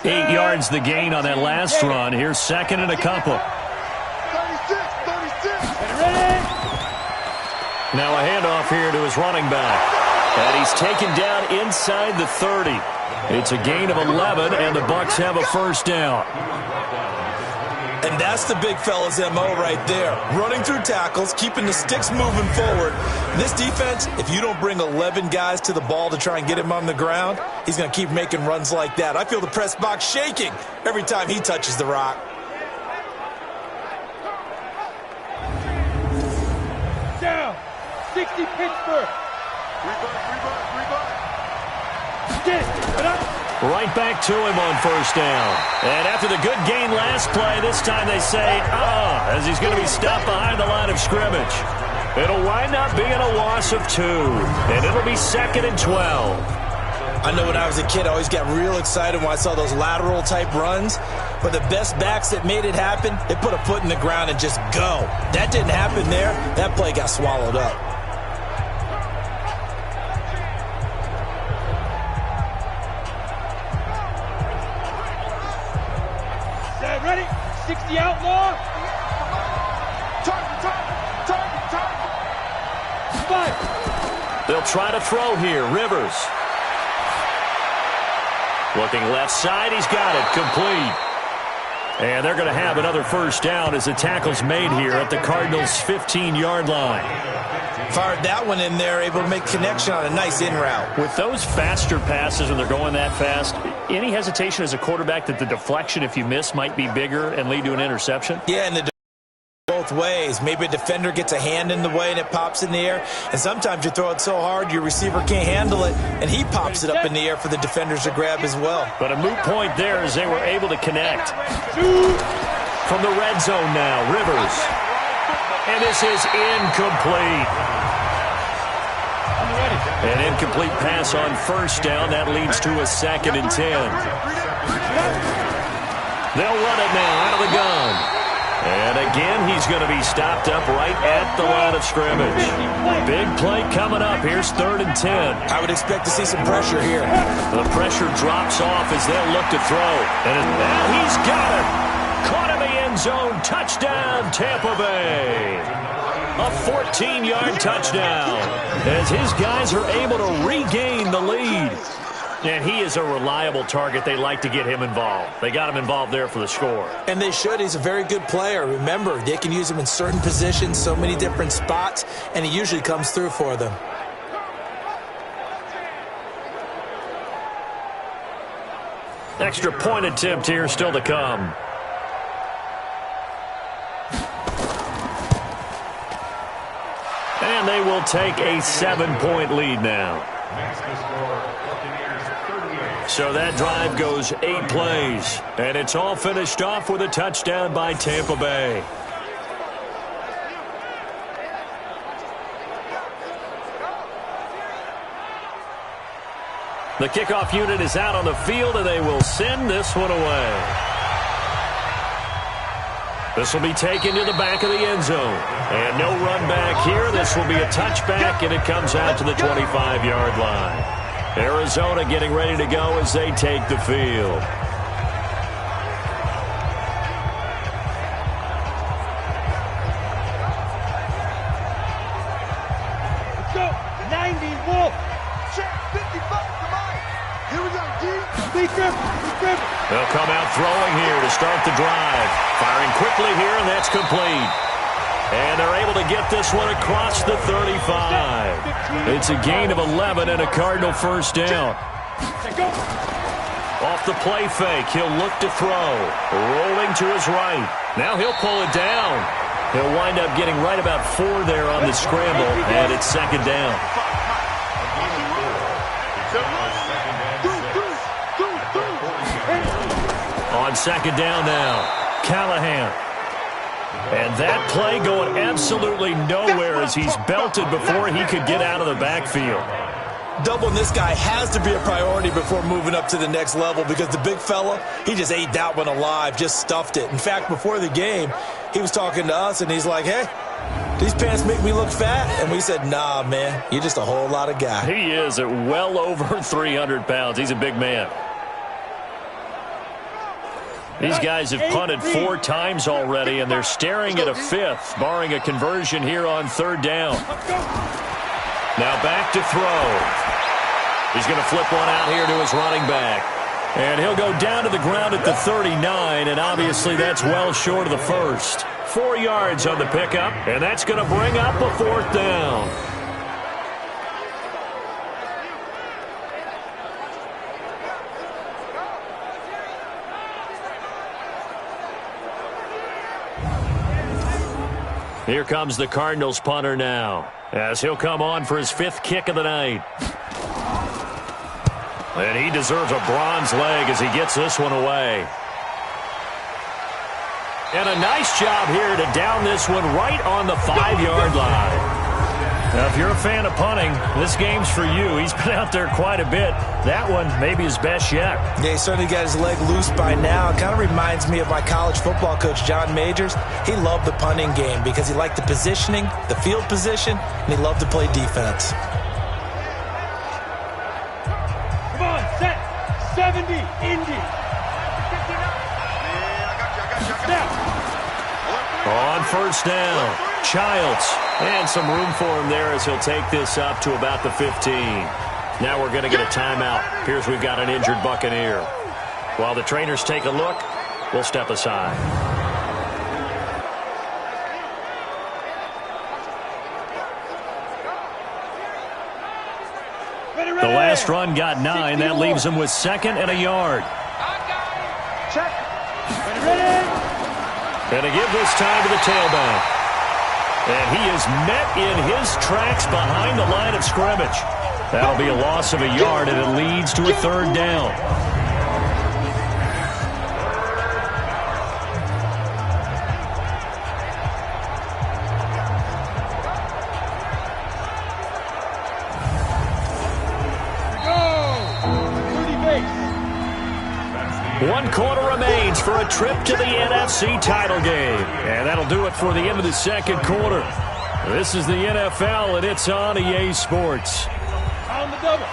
8 yards the gain on that last run. Here's 2nd and a couple. 36. Now a handoff here to his running back. And he's taken down inside the 30. It's a gain of 11, and the Bucs have a first down. And that's the big fella's MO right there. Running through tackles, keeping the sticks moving forward. This defense, if you don't bring 11 guys to the ball to try and get him on the ground, he's going to keep making runs like that. I feel the press box shaking every time he touches the rock. Down. 60 Pittsburgh. Right back to him on first down. And after the good gain last play, this time they say, as he's going to be stopped behind the line of scrimmage. It'll wind up being a loss of 2, and it'll be 2nd and 12. I know when I was a kid, I always got real excited when I saw those lateral-type runs. But the best backs that made it happen, they put a foot in the ground and just go. That didn't happen there. That play got swallowed up. Ready? 60 outlaw. Target. 5. They'll try to throw here. Rivers. Looking left side. He's got it. Complete. And they're going to have another first down as the tackle's made here at the Cardinals' 15-yard line. Fired that one in there, able to make connection on a nice in route. With those faster passes when they're going that fast, any hesitation as a quarterback that the deflection, if you miss, might be bigger and lead to an interception? Yeah, and both ways. Maybe a defender gets a hand in the way and it pops in the air. And sometimes you throw it so hard your receiver can't handle it, and he pops it up in the air for the defenders to grab as well. But a moot point there as they were able to connect. From the red zone now, Rivers. And this is incomplete. An incomplete pass on first down. That leads to a 2nd and 10. They'll run it now out of the gun. And again, he's going to be stopped up right at the line of scrimmage. Big play coming up. Here's 3rd and 10. I would expect to see some pressure here. The pressure drops off as they'll look to throw. And now he's got it. Caught in the end zone. Touchdown, Tampa Bay. A 14-yard touchdown as his guys are able to regain the lead. And he is a reliable target. They like to get him involved. They got him involved there for the score. And they should. He's a very good player. Remember, they can use him in certain positions, so many different spots, and he usually comes through for them. Extra point attempt here still to come. And they will take a 7-point lead now. So that drive goes 8 plays. And it's all finished off with a touchdown by Tampa Bay. The kickoff unit is out on the field, and they will send this one away. This will be taken to the back of the end zone. And no run back here. This will be a touchback, and it comes out to the 25-yard line. Arizona getting ready to go as they take the field. Let's go. 90 Wolf. Check 55. Come on. Here we go, D. Big grip. They'll come out throwing here to start the drive. Firing quickly here, and that's complete. And they're able to get this one across the 35. It's a gain of 11 and a Cardinal first down. Off the play fake, he'll look to throw. Rolling to his right. Now he'll pull it down. He'll wind up getting right about 4 there on the scramble, and it's 2nd down. On 2nd down now, Callahan. And that play going absolutely nowhere as he's belted before he could get out of the backfield. Doubling this guy has to be a priority before moving up to the next level because the big fella, he just ate that one alive, just stuffed it. In fact, before the game, he was talking to us, and he's like, hey, these pants make me look fat. And we said, nah, man, you're just a whole lot of guy. He is at well over 300 pounds. He's a big man. These guys have punted 4 times already, and they're staring at a 5th, barring a conversion here on 3rd down. Now back to throw. He's going to flip one out here to his running back. And he'll go down to the ground at the 39, and obviously that's well short of the first. 4 yards on the pickup, and that's going to bring up a 4th down. Here comes the Cardinals punter now, as he'll come on for his 5th kick of the night. And he deserves a bronze leg as he gets this one away. And a nice job here to down this one right on the 5-yard line. Now, if you're a fan of punting, this game's for you. He's been out there quite a bit. That one maybe his best yet. Yeah, he certainly got his leg loose by now. It kind of reminds me of my college football coach, John Majors. He loved the punting game because he liked the positioning, the field position, and he loved to play defense. Come on, set. 70, Indy. On 1st down, Childs. And some room for him there as he'll take this up to about the 15. Now we're going to get a timeout. Appears we've got an injured Buccaneer. While the trainers take a look, we'll step aside. The last run got 9. That leaves him with 2nd and a yard. Check. Ready. And to give this time to the tailback. And he is met in his tracks behind the line of scrimmage. That'll be a loss of a yard, and it leads to a 3rd down. One quarter remains for a trip to the NFC title game. And that'll do it for the end of the 2nd quarter. This is the NFL, and it's on EA Sports. On the double.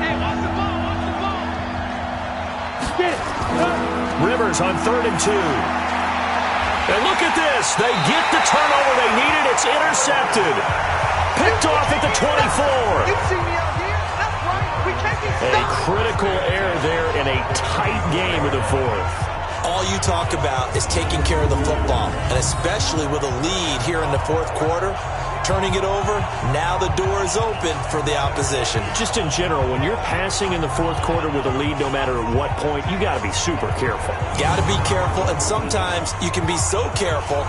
Hey, watch the ball, watch the ball. Get it. Rivers on 3rd and 2. And look at this. They get the turnover they needed. It's intercepted. Picked off at the 24. You see me out here? That's right. We can't be A stopped. critical error there in a tight game of the 4th. All you talk about is taking care of the football, and especially with a lead here in the 4th quarter, turning it over, now the door is open for the opposition. Just in general, when you're passing in the 4th quarter with a lead, no matter at what point, you got to be super careful. Got to be careful, and sometimes you can be so careful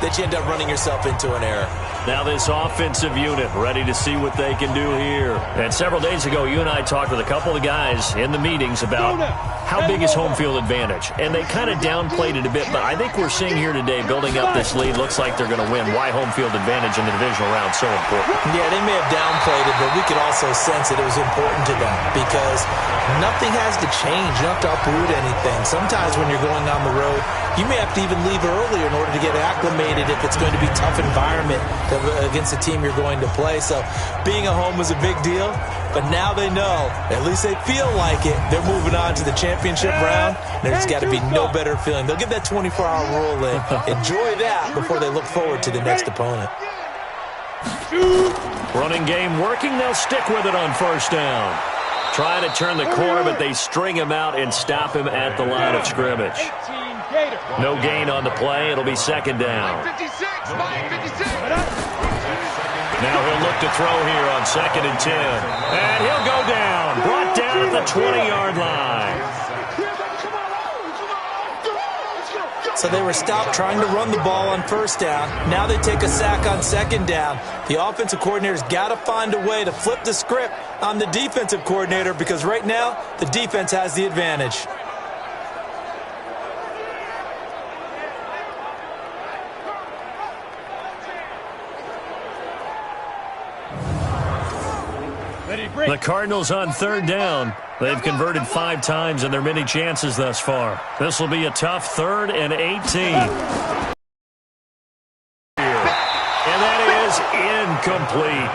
that you end up running yourself into an error. Now this offensive unit ready to see what they can do here. And several days ago, you and I talked with a couple of guys in the meetings about how big is home field advantage. And they kind of downplayed it a bit, but I think we're seeing here today, building up this lead, looks like they're going to win. Why home field advantage in the divisional round so important? Yeah, they may have downplayed it, but we could also sense that it was important to them because nothing has to change. You don't have to uproot anything. Sometimes when you're going on the road, you may have to even leave earlier in order to get acclimated if it's going to be a tough environment against the team you're going to play. So being at home was a big deal, but now they know, at least they feel like it, they're moving on to the championship round. There's got to be no better feeling. They'll get that 24-hour rule in. Enjoy that before they look forward to the next opponent. Running game working. They'll stick with it on 1st down. Trying to turn the corner, but they string him out and stop him at the line of scrimmage. No gain on the play. It'll be 2nd down. 56, Mike, 56. Now he'll look to throw here on 2nd and 10. And he'll go down. Brought down at the 20-yard line. So they were stopped trying to run the ball on 1st down. Now they take a sack on 2nd down. The offensive coordinator's got to find a way to flip the script on the defensive coordinator because right now the defense has the advantage. The Cardinals on third down. They've converted 5 times in their many chances thus far. This will be a tough 3rd and 18. And that is incomplete.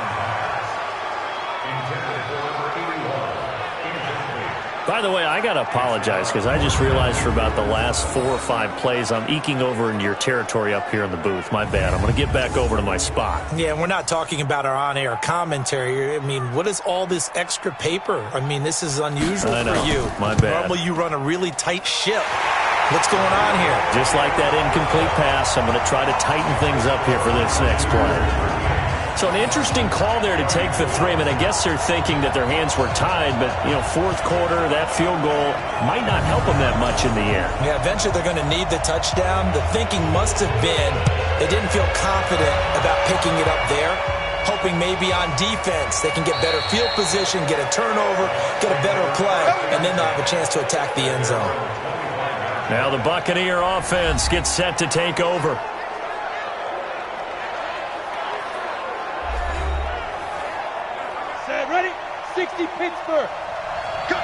By the way, I got to apologize because I just realized for about the last 4 or 5 plays I'm eking over into your territory up here in the booth. My bad. I'm going to get back over to my spot. Yeah, we're not talking about our on-air commentary. I mean, what is all this extra paper? I mean, this is unusual for you. My bad. Normally you run a really tight ship. What's going on here? Just like that incomplete pass, I'm going to try to tighten things up here for this next play. So an interesting call there to take the 3. I mean, I guess they're thinking that their hands were tied, but, you know, 4th quarter, that field goal might not help them that much in the end. Yeah, eventually they're going to need the touchdown. The thinking must have been they didn't feel confident about picking it up there, hoping maybe on defense they can get better field position, get a turnover, get a better play, and then they'll have a chance to attack the end zone. Now the Buccaneer offense gets set to take over. Ready? 60 Pittsburgh. Cut.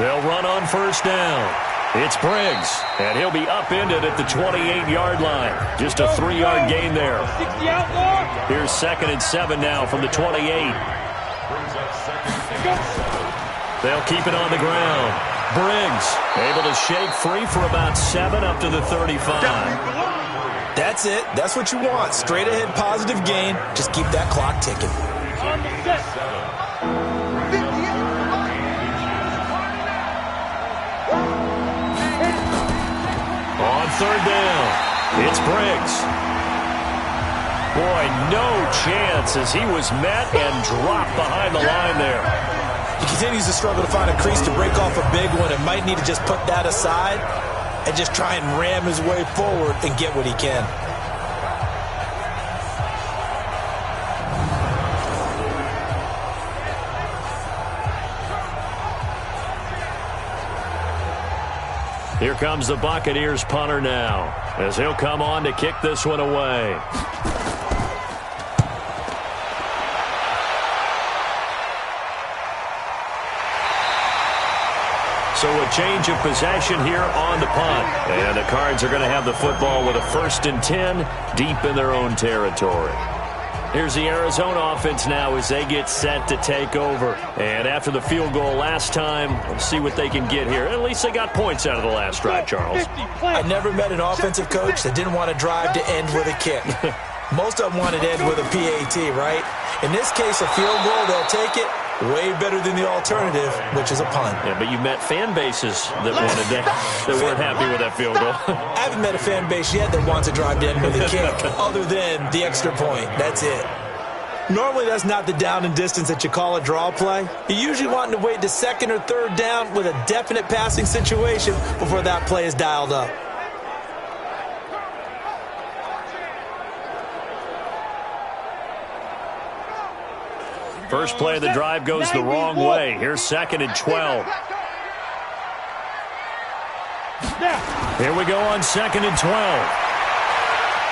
They'll run on first down. It's Briggs, and he'll be upended at the 28-yard line. Just a 3-yard gain there. 60 outlaw. Here's 2nd and 7 now from the 28. They'll keep it on the ground. Briggs able to shake free for about 7 up to the 35. That's it. That's what you want. Straight ahead positive gain. Just keep that clock ticking. On third down, it's Briggs. Boy, no chance as he was met and dropped behind the line there. He continues to struggle to find a crease to break off a big one and might need to just put that aside and just try and ram his way forward and get what he can. Here comes the Buccaneers punter now as he'll come on to kick this one away. So a change of possession here on the punt. And the Cards are going to have the football with a 1st and 10 deep in their own territory. Here's the Arizona offense now as they get set to take over. And after the field goal last time, we'll see what they can get here. At least they got points out of the last drive, Charles. I never met an offensive coach that didn't want to drive to end with a kick. Most of them wanted to end with a PAT, right? In this case, a field goal, they'll take it. Way better than the alternative, which is a punt. Yeah, but you met fan bases that wanted that weren't happy with that field goal. I haven't met a fan base yet that wants to drive to end with a kick, other than the extra point. That's it. Normally, that's not the down and distance that you call a draw play. You're usually wanting to wait to 2nd or 3rd down with a definite passing situation before that play is dialed up. First play of the drive goes the wrong way. Here's 2nd and 12. Here we go on 2nd and 12.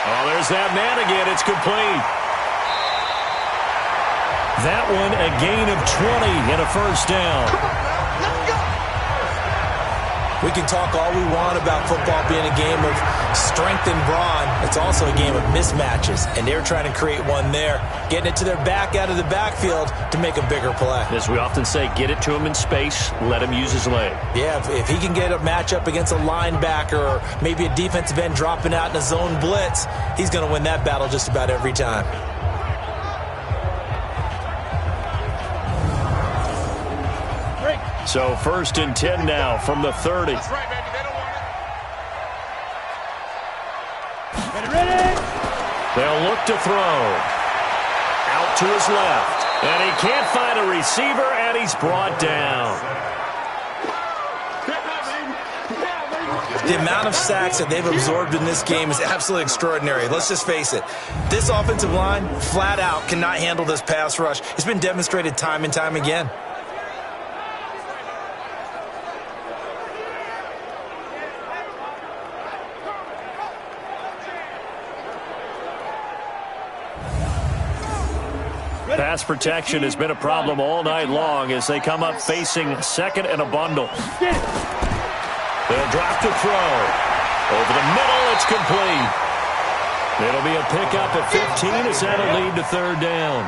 Oh, there's that man again. It's complete. That one a gain of 20 and a 1st down. We can talk all we want about football being a game of strength and brawn. It's also a game of mismatches, and they're trying to create one there, getting it to their back out of the backfield to make a bigger play. As we often say, get it to him in space, let him use his leg. Yeah, if he can get a matchup against a linebacker or maybe a defensive end dropping out in a zone blitz, he's going to win that battle just about every time. So 1st and 10 now from the 30. That's right, baby. They don't want it. Ready. They'll look to throw. Out to his left. And he can't find a receiver, and he's brought down. The amount of sacks that they've absorbed in this game is absolutely extraordinary. Let's just face it. This offensive line, flat out, cannot handle this pass rush. It's been demonstrated time and time again. Pass protection has been a problem all night long as they come up facing second and a bundle. They'll drop to throw. Over the middle, it's complete. It'll be a pickup at 15 as that'll lead to third down.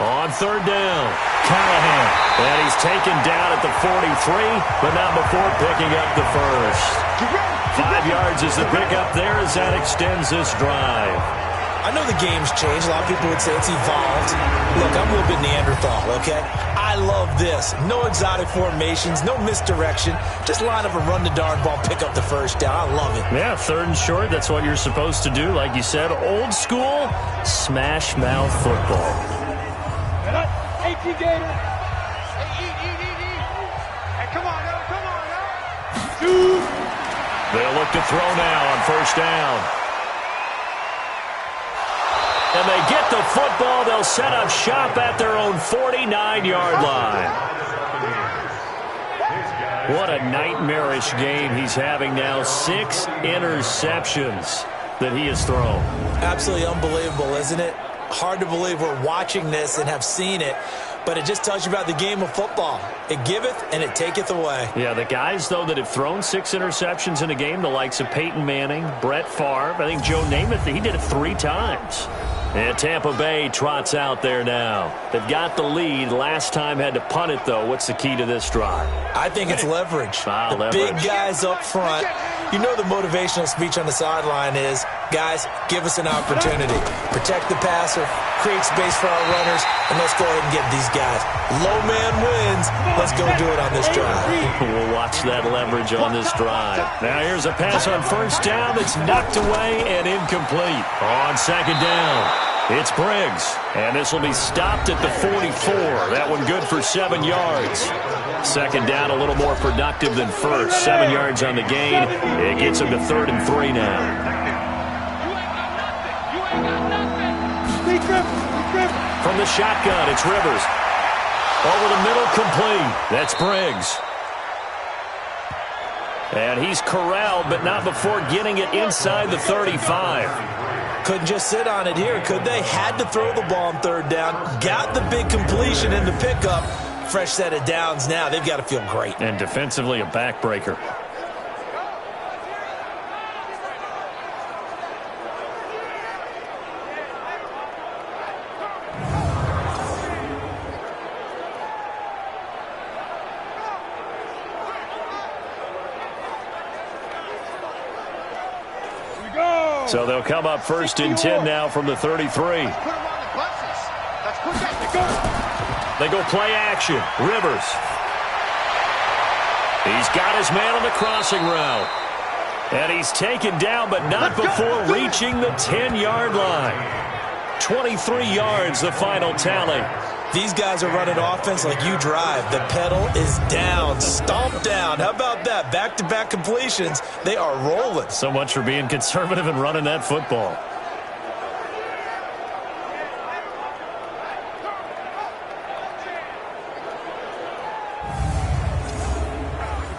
On third down, Callahan. And he's taken down at the 43, but not before picking up the first. 5 yards is the pickup there as that extends this drive. I know the game's changed. A lot of people would say it's evolved. Look, I'm a little bit Neanderthal, okay? I love this. No exotic formations, no misdirection. Just line up and run the darn ball, pick up the first down. I love it. Yeah, third and short, that's what you're supposed to do. Like you said, old school, smash mouth football. Hey, Gator. Hey, eat. Hey, come on now. They'll look to throw now on first down. And they get the football. They'll set up shop at their own 49-yard line. What a nightmarish game he's having now. 6 interceptions that he has thrown. Absolutely unbelievable, isn't it? Hard to believe we're watching this and have seen it, but it just tells you about the game of football. It giveth and it taketh away. Yeah, the guys, though, that have thrown 6 interceptions in a game, the likes of Peyton Manning, Brett Favre, I think Joe Namath, he did it 3 times. And Tampa Bay trots out there now. They've got the lead. Last time had to punt it, though. What's the key to this drive? I think it's leverage. Leverage. Big guys up front. You know the motivational speech on the sideline is, guys, give us an opportunity. Protect the passer, create space for our runners, and let's go ahead and get these guys. Low man wins. Let's go do it on this drive. We'll watch that leverage on this drive. Now here's a pass on first down that's knocked away and incomplete. On second down, it's Briggs. And this will be stopped at the 44. That one good for 7 yards. Second down a little more productive than first. 7 yards on the gain. It gets him to 3rd and 3 now. From the shotgun, it's Rivers. Over the middle, complete. That's Briggs. And he's corralled, but not before getting it inside the 35. Couldn't just sit on it here, could they? Had to throw the ball on third down. Got the big completion in the pickup. Fresh set of downs now. They've got to feel great. And defensively, a backbreaker. So they'll come up 1st and 10 now from the 33. They go play action. Rivers. He's got his man on the crossing route. And he's taken down, but not before reaching the 10-yard line. 23 yards, the final tally. These guys are running offense like you drive. The pedal is down, stomped down. How about that? Back-to-back completions. They are rolling. So much for being conservative and running that football.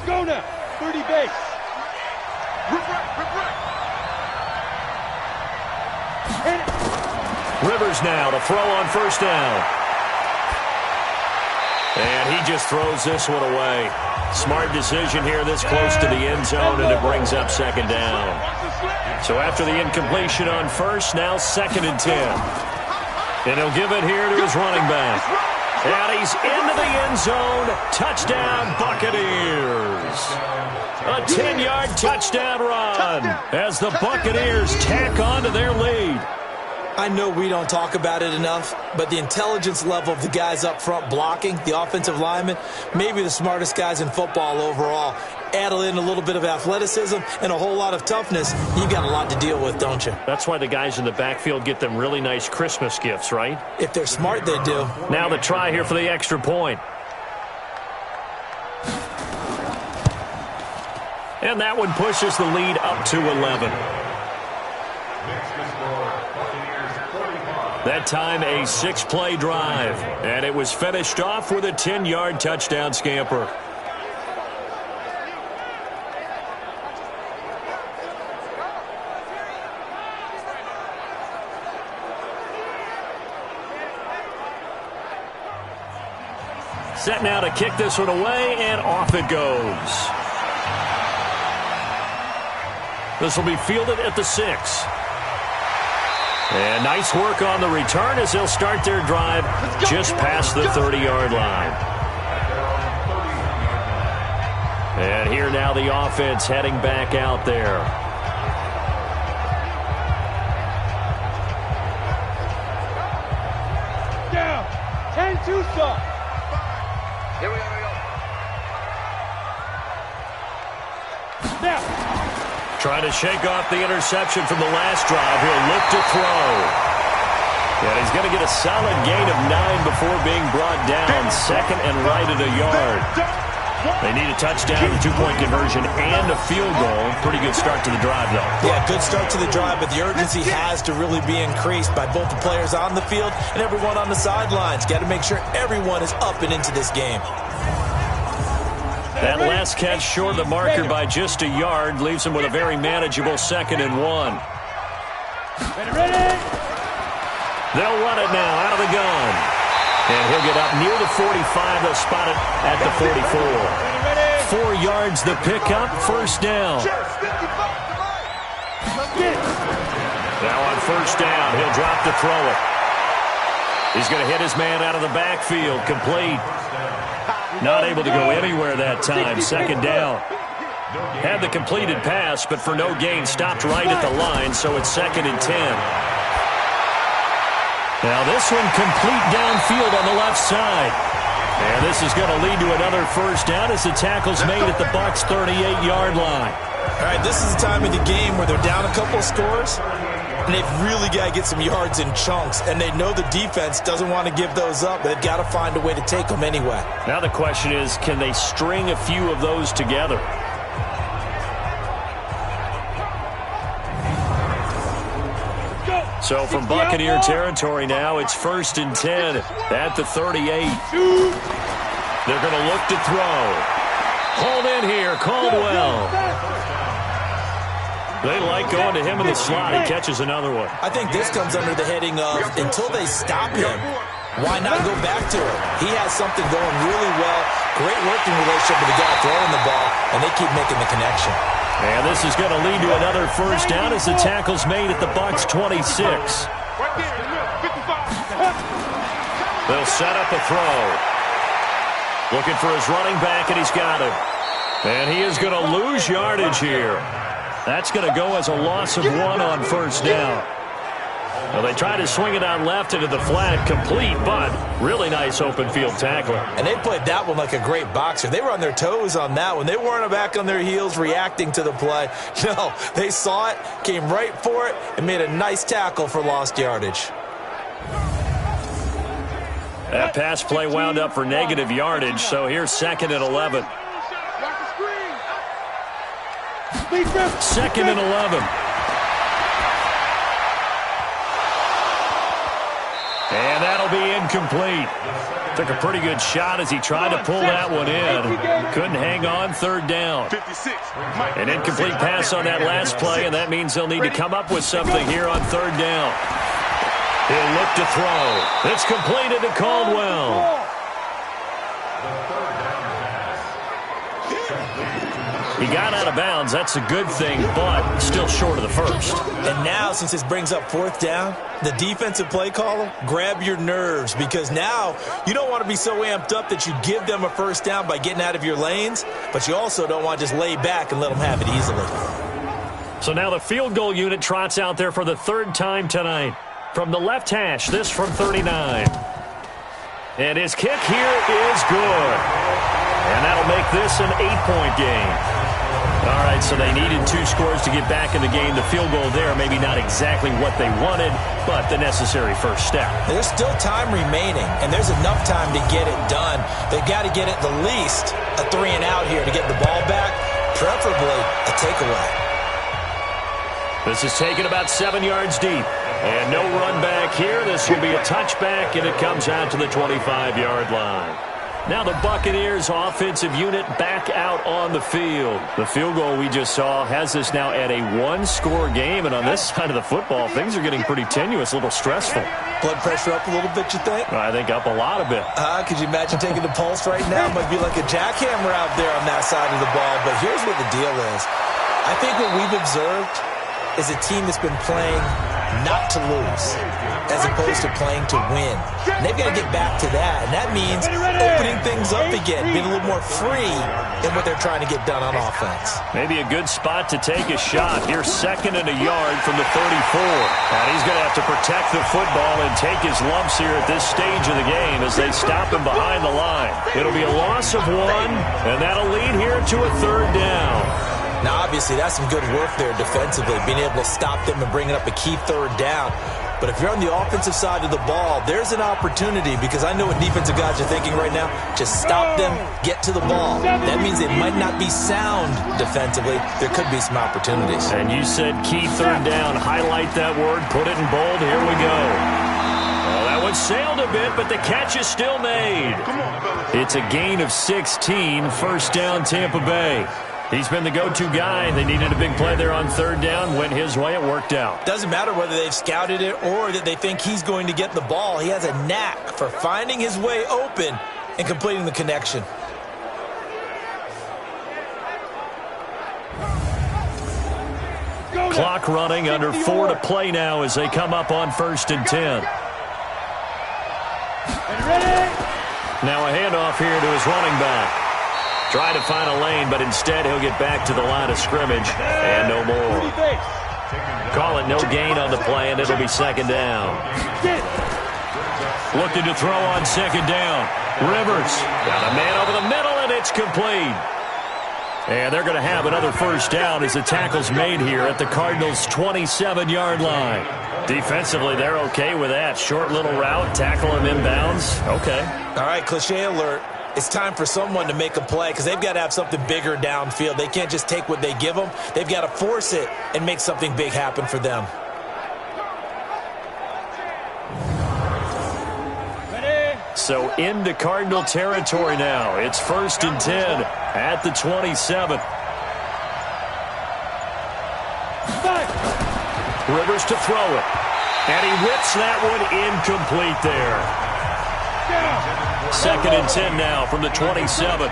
Go now. 30 base. Rivers now to throw on first down. And he just throws this one away. Smart decision here this close to the end zone, and it brings up second down. So after the incompletion on first, now 2nd and 10. And he'll give it here to his running back. And he's into the end zone. Touchdown, Buccaneers. A 10-yard touchdown run as the Buccaneers tack on to their lead. I know we don't talk about it enough, but the intelligence level of the guys up front blocking, the offensive linemen, maybe the smartest guys in football overall. Add in a little bit of athleticism and a whole lot of toughness, you've got a lot to deal with, don't you? That's why the guys in the backfield get them really nice Christmas gifts, right? If they're smart, they do. Now the try here for the extra point. And that one pushes the lead up to 11. That time a 6-play drive, and it was finished off with a 10-yard touchdown scamper. Set now to kick this one away, and off it goes. This will be fielded at the 6. And nice work on the return as they'll start their drive just past the 30-yard line. And here now the offense heading back out there. Down. 10-2 stop. Here we go. Now. Trying to shake off the interception from the last drive. He'll look to throw. And he's going to get a solid gain of 9 before being brought down. Second and right at a yard. They need a touchdown, a two-point conversion, and a field goal. Pretty good start to the drive, though. Yeah, good start to the drive, but the urgency has to really be increased by both the players on the field and everyone on the sidelines. Got to make sure everyone is up and into this game. That last catch short of the marker by just a yard leaves him with a very manageable 2nd and 1. Ready. They'll run it now out of the gun. And he'll get up near the 45. They'll spot it at the 44. 4 yards the pickup, first down. Now on first down, he'll drop to throw it. He's going to hit his man out of the backfield, complete. Not able to go anywhere that time, 2nd down. Had the completed pass, but for no gain, stopped right at the line, so it's 2nd and 10. Now this one complete downfield on the left side. And this is going to lead to another first down as the tackle's made at the Bucs' 38-yard line. All right, this is the time of the game where they're down a couple of scores, and they've really got to get some yards in chunks, and they know the defense doesn't want to give those up, but they've got to find a way to take them anyway. Now the question is, can they string a few of those together? So from Buccaneer territory now, it's 1st and 10 at the 38. They're going to look to throw. Hold in here, Caldwell. They like going to him in the slot. He catches another one. I think this comes under the heading of, until they stop him, why not go back to him? He has something going really well. Great working relationship with the guy throwing the ball, and they keep making the connection. And this is going to lead to another first down as the tackle's made at the Bucs' 26. They'll set up a throw. Looking for his running back, and he's got him. And he is going to lose yardage here. That's going to go as a loss of 1 on first down. Well, they try to swing it out left into the flat, complete, but really nice open field tackler. And they played that one like a great boxer. They were on their toes on that one. They weren't back on their heels reacting to the play. No, they saw it, came right for it, and made a nice tackle for lost yardage. That pass play wound up for negative yardage, so here's 2nd and 11. 2nd and 11. And that'll be incomplete. Took a pretty good shot as he tried to pull that one in. Couldn't hang on, 3rd down. An incomplete pass on that last play, and that means they'll need to come up with something here on 3rd down. He'll look to throw. It's completed to Caldwell. He got out of bounds. That's a good thing, but still short of the first. And now, since this brings up 4th down, the defensive play caller, grab your nerves, because now you don't want to be so amped up that you give them a first down by getting out of your lanes, but you also don't want to just lay back and let them have it easily. So now the field goal unit trots out there for the 3rd time tonight. From the left hash, this from 39. And his kick here is good. And that'll make this an 8-point game. All right, so they needed 2 scores to get back in the game. The field goal there, maybe not exactly what they wanted, but the necessary first step. There's still time remaining, and there's enough time to get it done. They've got to get at the least a 3-and-out here to get the ball back, preferably a takeaway. This is taken about 7 yards deep. And no run back here. This will be a touchback, and it comes out to the 25-yard line. Now the Buccaneers offensive unit back out on the field. The field goal we just saw has us now at a one-score game, and on this side of the football, things are getting pretty tenuous, a little stressful. Blood pressure up a little bit, you think? I think up a lot of it. Could you imagine taking the pulse right now? It might be like a jackhammer out there on that side of the ball, but here's what the deal is. I think what we've observed is a team that's been playing not to lose as opposed to playing to win. And they've got to get back to that, and that means opening things up again, being a little more free in what they're trying to get done on offense. Maybe a good spot to take a shot. Here's 2nd and a yard from the 34. And he's going to have to protect the football and take his lumps here at this stage of the game as they stop him behind the line. It'll be a loss of 1, and that'll lead here to a 3rd down. Now, obviously, that's some good work there defensively, being able to stop them and bringing up a key 3rd down. But if you're on the offensive side of the ball, there's an opportunity, because I know what defensive guys are thinking right now. Just stop them, get to the ball. That means they might not be sound defensively. There could be some opportunities. And you said key 3rd down. Highlight that word. Put it in bold. Here we go. Well, that one sailed a bit, but the catch is still made. It's a gain of 16. 1st down, Tampa Bay. He's been the go-to guy. They needed a big play there on 3rd down. Went his way. It worked out. Doesn't matter whether they've scouted it or that they think he's going to get the ball. He has a knack for finding his way open and completing the connection. Clock running, under 4 to play now as they come up on 1st and 10. Now a handoff here to his running back. Try to find a lane, but instead he'll get back to the line of scrimmage and no more. Call it no gain on the play, and it'll be 2nd down. Looking to throw on 2nd down. Rivers got a man over the middle, and it's complete. And they're going to have another 1st down as the tackle's made here at the Cardinals' 27-yard line. Defensively, they're okay with that. Short little route, tackle him inbounds. Okay. All right, cliche alert. It's time for someone to make a play because they've got to have something bigger downfield. They can't just take what they give them. They've got to force it and make something big happen for them. So into Cardinal territory now. It's 1st and 10 at the 27. Rivers to throw it. And he whips that one incomplete there. 2nd and 10 now from the 27.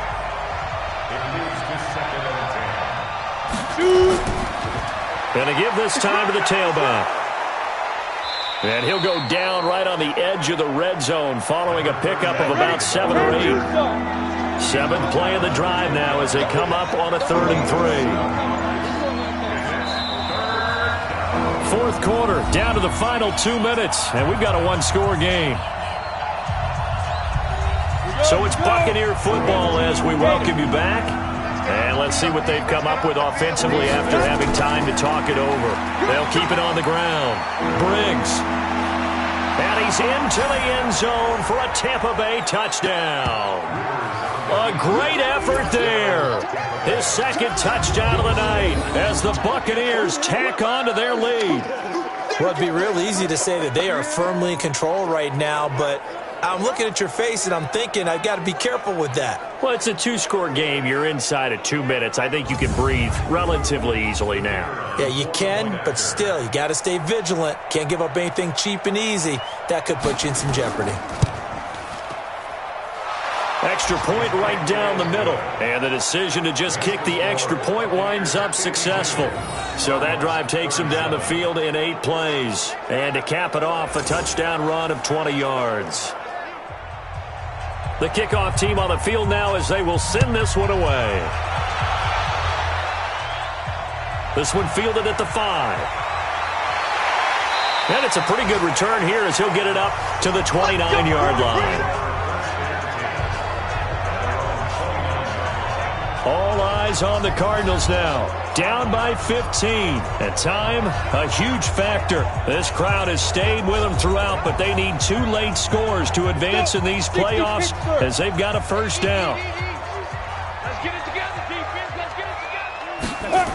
Gonna give this time to the tailback. And he'll go down right on the edge of the red zone following a pickup of about 7 or 8. 7th play of the drive now as they come up on a 3rd and 3. 4th quarter, down to the final 2 minutes, and we've got a one-score game. So it's Buccaneer football as we welcome you back. And let's see what they've come up with offensively after having time to talk it over. They'll keep it on the ground. Briggs. And he's into the end zone for a Tampa Bay touchdown. A great effort there. His 2nd touchdown of the night as the Buccaneers tack on to their lead. Well, it'd be real easy to say that they are firmly in control right now, but I'm looking at your face and I'm thinking I've got to be careful with that. Well, it's a 2-score game. You're inside of 2 minutes. I think you can breathe relatively easily now. Yeah, you can, but still, you got to stay vigilant. Can't give up anything cheap and easy. That could put you in some jeopardy. Extra point right down the middle. And the decision to just kick the extra point winds up successful. So that drive takes him down the field in 8 plays. And to cap it off, a touchdown run of 20 yards. The kickoff team on the field now as they will send this one away. This one fielded at the 5. And it's a pretty good return here as he'll get it up to the 29-yard line. All eyes on the Cardinals now. Down by 15. At time, a huge factor. This crowd has stayed with them throughout, but they need 2 late scores to advance in these playoffs as they've got a 1st down. Let's get it together, defense. Let's get it together.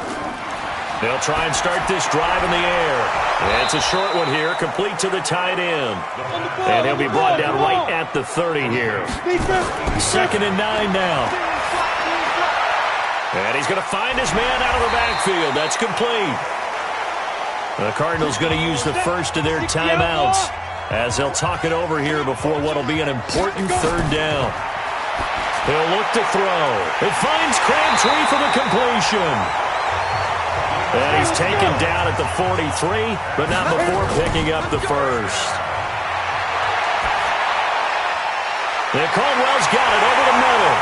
They'll try and start this drive in the air. And it's a short one here, complete to the tight end. And he'll be brought down right at the 30 here. 2nd and 9 now. And he's going to find his man out of the backfield. That's complete. The Cardinals going to use the first of their timeouts as they'll talk it over here before what will be an important 3rd down. He'll look to throw. It finds Crabtree for the completion. And he's taken down at the 43, but not before picking up the first. And Caldwell's got it over the middle.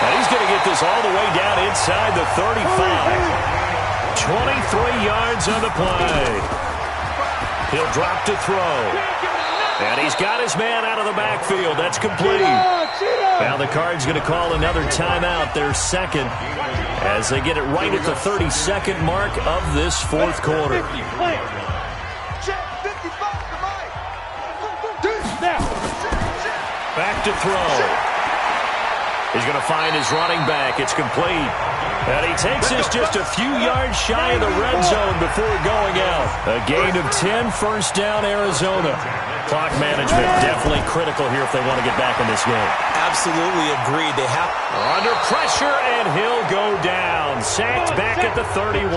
And he's going to get this all the way down inside the 35. 23 yards on the play. He'll drop to throw. And he's got his man out of the backfield. That's complete. Now the Cards going to call another timeout, their 2nd, as they get it right at the 32nd mark of this 4th quarter. Back to throw. He's going to find his running back. It's complete. And he takes this just a few yards shy of the red zone before going out. A gain of 10, 1st down, Arizona. Clock management definitely critical here if they want to get back in this game. Absolutely agreed. They have under pressure, and he'll go down. Sacked back at the 31.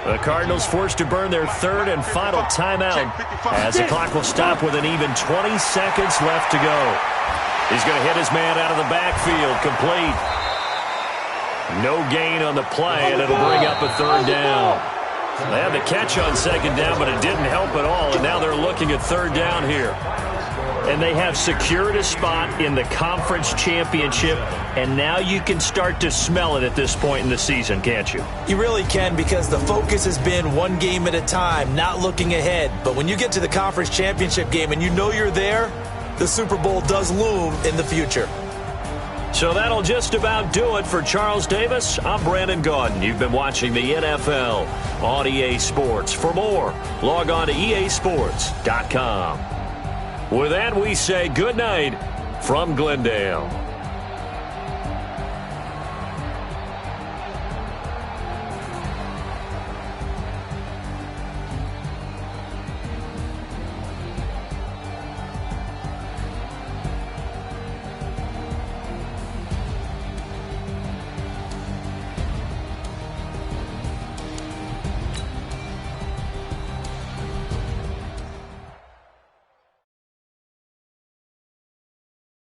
The Cardinals forced to burn their 3rd and final timeout as the clock will stop with an even 20 seconds left to go. He's going to hit his man out of the backfield. Complete. No gain on the play, and it'll bring up a 3rd down. They had the catch on 2nd down, but it didn't help at all, and now they're looking at 3rd down here. And they have secured a spot in the conference championship, and now you can start to smell it at this point in the season, can't you? You really can, because the focus has been one game at a time, not looking ahead. But when you get to the conference championship game and you know you're there, the Super Bowl does loom in the future. So that'll just about do it for Charles Davis. I'm Brandon Gaudin. You've been watching the NFL on EA Sports. For more, log on to easports.com. With that, we say good night from Glendale.